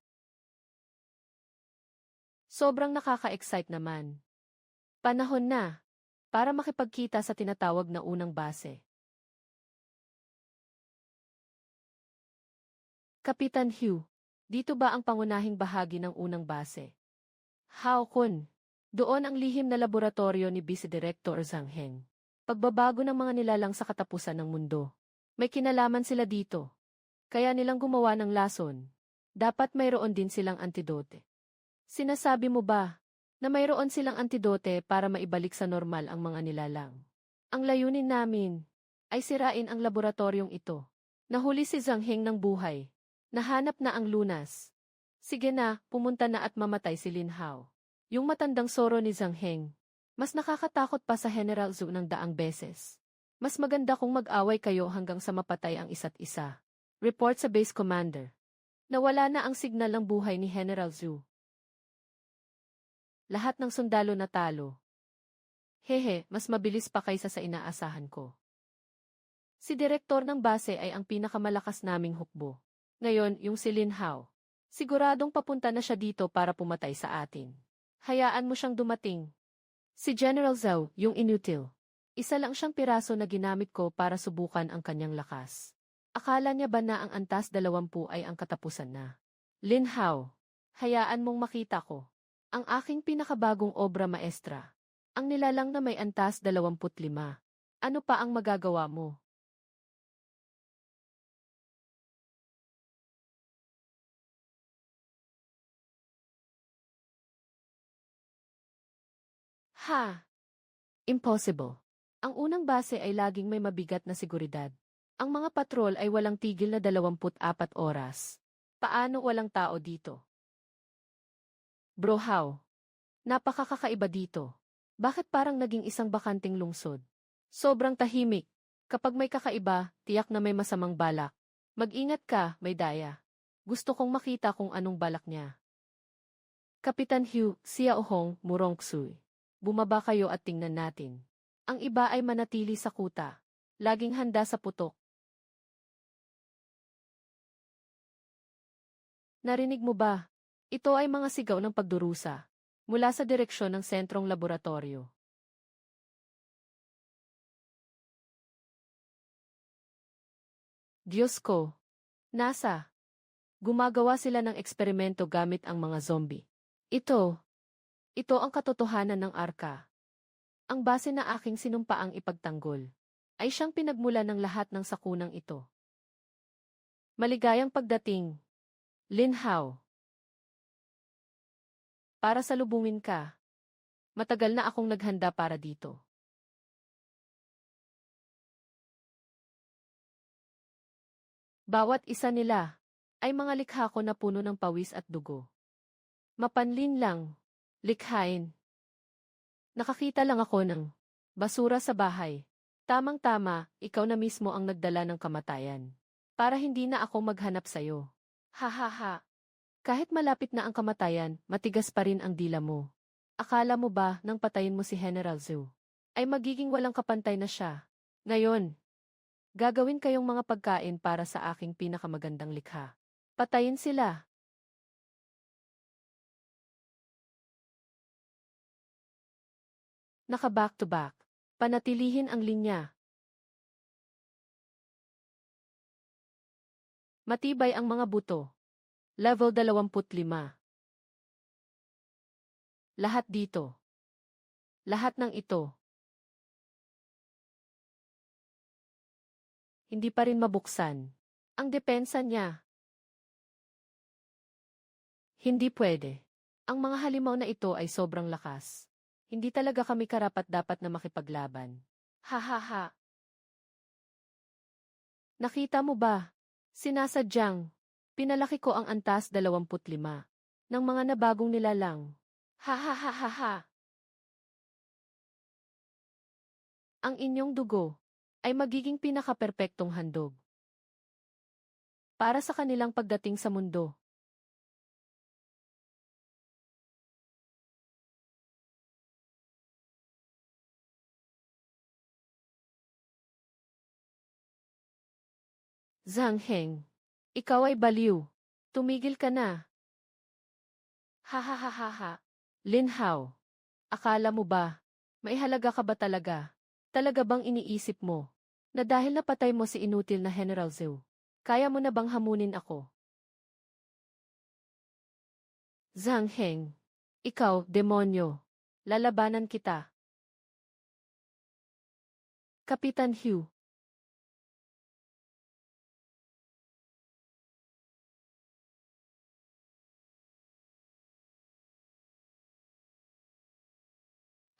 Sobrang nakaka-excite naman. Panahon na para makipagkita sa tinatawag na unang base. Kapitan Hugh, dito ba ang pangunahing bahagi ng unang base? How kun? Doon ang lihim na laboratorio ni Vice Director Zhang Heng. Pagbabago ng mga nilalang sa katapusan ng mundo. May kinalaman sila dito. Kaya nilang gumawa ng lason. Dapat mayroon din silang antidote. Sinasabi mo ba na mayroon silang antidote para maibalik sa normal ang mga nilalang? Ang layunin namin ay sirain ang laboratoryong ito. Nahuli si Zhang Heng ng buhay. Nahanap na ang lunas. Sige na, pumunta na at mamatay si Lin Hao. Yung matandang soro ni Zhang Heng. Mas nakakatakot pa sa General Zhu ng 100 beses. Mas maganda kung mag-away kayo hanggang sa mapatay ang isa't isa. Report sa base commander. Nawala na ang signal ng buhay ni General Zhu. Lahat ng sundalo natalo. Hehe, mas mabilis pa kaysa sa inaasahan ko. Si direktor ng base ay ang pinakamalakas naming hukbo. Ngayon, yung si Lin Hao. Siguradong papunta na siya dito para pumatay sa atin. Hayaan mo siyang dumating. Si General Zhao, yung inutil. Isa lang siyang piraso na ginamit ko para subukan ang kanyang lakas. Akala niya ba na ang antas 20 ay ang katapusan na? Lin Hao, hayaan mong makita ko. Ang aking pinakabagong obra maestra. Ang nilalang na may antas 25. Ano pa ang magagawa mo? Ha! Impossible. Ang unang base ay laging may mabigat na seguridad. Ang mga patrol ay walang tigil na 24 oras. Paano walang tao dito? Bro, how? Napakakaiba dito. Bakit parang naging isang bakanting lungsod? Sobrang tahimik. Kapag may kakaiba, tiyak na may masamang balak. Mag-ingat ka, may daya. Gusto kong makita kung anong balak niya. Kapitan Hugh, Xiao Hong, Murong Xui. Bumaba kayo at tingnan natin. Ang iba ay manatili sa kuta. Laging handa sa putok. Narinig mo ba? Ito ay mga sigaw ng pagdurusa. Mula sa direksyon ng sentrong laboratorio. Diyos ko. NASA. Gumagawa sila ng eksperimento gamit ang mga zombie. Ito ang katotohanan ng arka. Ang base na aking sinumpaang ipagtanggol ay siyang pinagmula ng lahat ng sakunang ito. Maligayang pagdating, Lin Hao. Para salubungin ka. Matagal na akong naghanda para dito. Bawat isa nila ay mga likha ko na puno ng pawis at dugo. Mapanlin lang, likhain. Nakakita lang ako ng basura sa bahay. Tamang-tama, ikaw na mismo ang nagdala ng kamatayan. Para hindi na ako maghanap sa'yo. Ha ha ha. Kahit malapit na ang kamatayan, matigas pa rin ang dila mo. Akala mo ba nang patayin mo si General Zhu ay magiging walang kapantay na siya? Ngayon, gagawin kayong mga pagkain para sa aking pinakamagandang likha. Patayin sila. Naka-back to back. Panatilihin ang linya. Matibay ang mga buto. Level 25. Lahat dito. Lahat ng ito. Hindi pa rin mabuksan. Ang depensa niya. Hindi pwede. Ang mga halimaw na ito ay sobrang lakas. Hindi talaga kami karapat-dapat na makipaglaban. Ha ha ha. Nakita mo ba? Sinasadyang. Pinalaki ko ang antas 25 ng mga nabagong nilalang. Ha ha ha ha ha. Ang inyong dugo ay magiging pinaka-perpektong handog para sa kanilang pagdating sa mundo. Zhang Heng, ikaw ay baliw. Tumigil ka na. Ha ha ha ha ha. Lin Hao, akala mo ba? May halaga ka ba talaga? Talaga bang iniisip mo na dahil napatay mo si inutil na General Zhu, kaya mo na bang hamunin ako? Zhang Heng, ikaw, demonyo. Lalabanan kita. Kapitan Hu.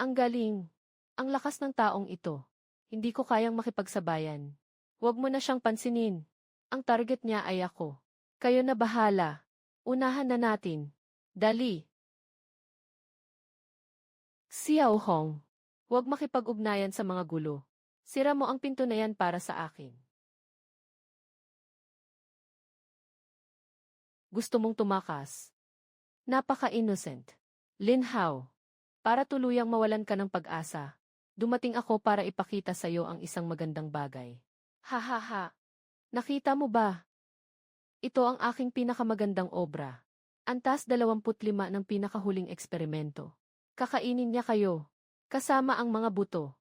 Ang galing. Ang lakas ng taong ito. Hindi ko kayang makipagsabayan. Huwag mo na siyang pansinin. Ang target niya ay ako. Kayo na bahala. Unahan na natin. Dali. Xiao Hong. Huwag makipag-ugnayan sa mga gulo. Sira mo ang pinto na yan para sa akin. Gusto mong tumakas. Napaka-innocent. Lin Hao. Para tuluyang mawalan ka ng pag-asa, dumating ako para ipakita sa iyo ang isang magandang bagay. Ha ha ha. Nakita mo ba? Ito ang aking pinakamagandang obra. Antas 25 ng pinakahuling eksperimento. Kakainin niya kayo. Kasama ang mga buto.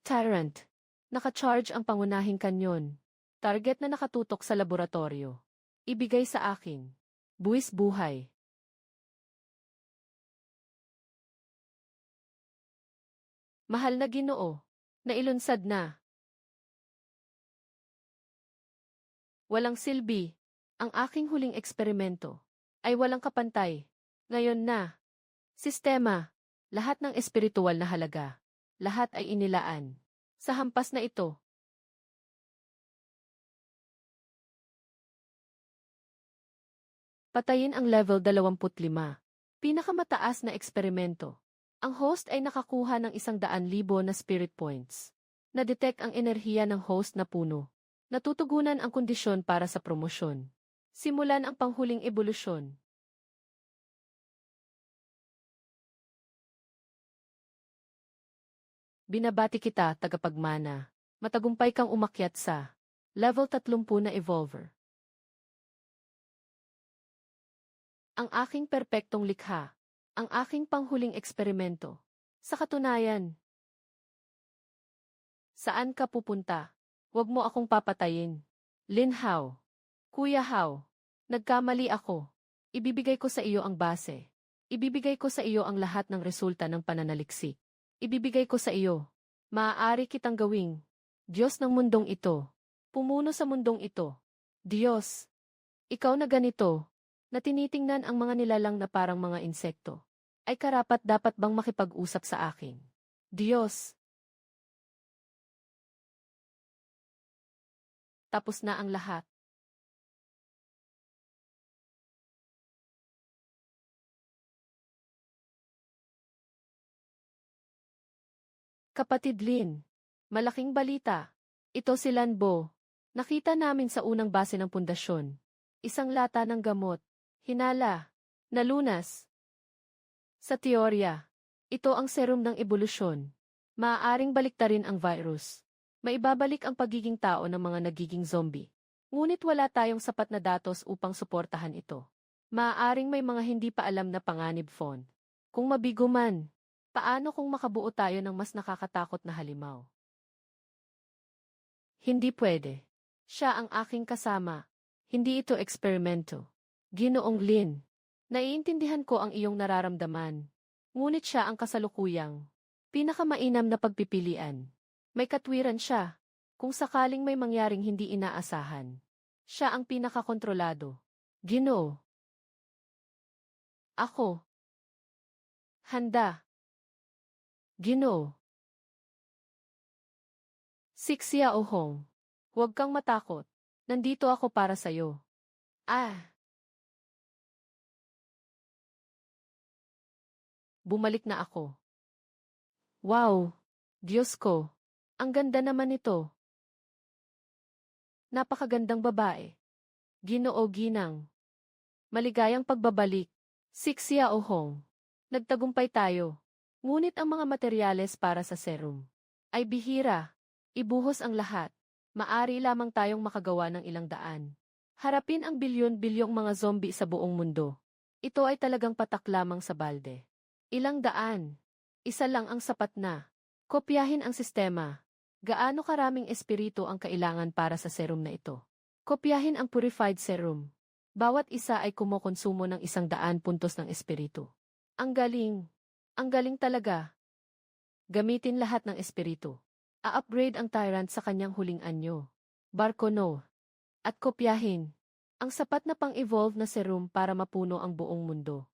Tyrant. Naka-charge ang pangunahing kanyon. Target na nakatutok sa laboratorio. Ibigay sa akin. Buwis buhay. Mahal na Ginoo. Nailunsad na. Walang silbi. Ang aking huling eksperimento ay walang kapantay. Ngayon na. Sistema. Lahat ng espiritual na halaga. Lahat ay inilaan. Sa hampas na ito. Patayin ang level 25. Pinakamataas na eksperimento. Ang host ay nakakuha ng 100,000 na spirit points. Na-detect ang enerhiya ng host na puno. Natutugunan ang kondisyon para sa promosyon. Simulan ang panghuling ebolusyon. Binabati kita, tagapagmana. Matagumpay kang umakyat sa level 30 na evolver. Ang aking perpektong likha Ang aking panghuling eksperimento. Sa katunayan, saan ka pupunta? Huwag mo akong papatayin. Lin Hao. Kuya Hao. Nagkamali ako. Ibibigay ko sa iyo ang base. Ibibigay ko sa iyo ang lahat ng resulta ng pananaliksik. Ibibigay ko sa iyo. Maaari kitang gawing Diyos ng mundong ito. Pumuno sa mundong ito. Diyos. Ikaw na ganito, na tinitingnan ang mga nilalang na parang mga insekto, ay karapat-dapat bang makipag-usap sa akin? Diyos. Tapos na ang lahat. Kapatid Lin, malaking balita. Ito si Lanbo. Nakita namin sa unang base ng pundasyon. Isang lata ng gamot. Hinala. Nalunas. Sa teorya, ito ang serum ng ebolusyon. Maaaring baliktarin ang virus. Maibabalik ang pagiging tao ng mga nagiging zombie. Ngunit wala tayong sapat na datos upang suportahan ito. Maaaring may mga hindi pa alam na panganib phone. Kung mabigo man, paano kung makabuo tayo ng mas nakakatakot na halimaw? Hindi pwede. Siya ang aking kasama. Hindi ito eksperimento. Ginoong Lin, naiintindihan ko ang iyong nararamdaman. Ngunit siya ang kasalukuyang pinakamainam na pagpipilian. May katwiran siya. Kung sakaling may mangyaring hindi inaasahan, siya ang pinakakontrolado. Ginoo. Ako. Handa. Ginoo. Sixia Ohong. Huwag kang matakot. Nandito ako para sa'yo. Bumalik na ako. Wow! Diyos ko! Ang ganda naman ito. Napakagandang babae. Ginoo Ginang. Maligayang pagbabalik. Sixia Ohong. Nagtagumpay tayo. Ngunit ang mga materyales para sa serum ay bihira. Ibuhos ang lahat. Maari lamang tayong makagawa ng ilang daan. Harapin ang bilyon-bilyong mga zombie sa buong mundo. Ito ay talagang patak lamang sa balde. Ilang daan. Isa lang ang sapat na. Kopyahin ang sistema. Gaano karaming espiritu ang kailangan para sa serum na ito? Kopyahin ang purified serum. Bawat isa ay kumokonsumo ng 100 puntos ng espiritu. Ang galing. Ang galing talaga. Gamitin lahat ng espiritu. A-upgrade ang tyrant sa kanyang huling anyo. Barkono. At kopyahin ang sapat na pang-evolve na serum para mapuno ang buong mundo.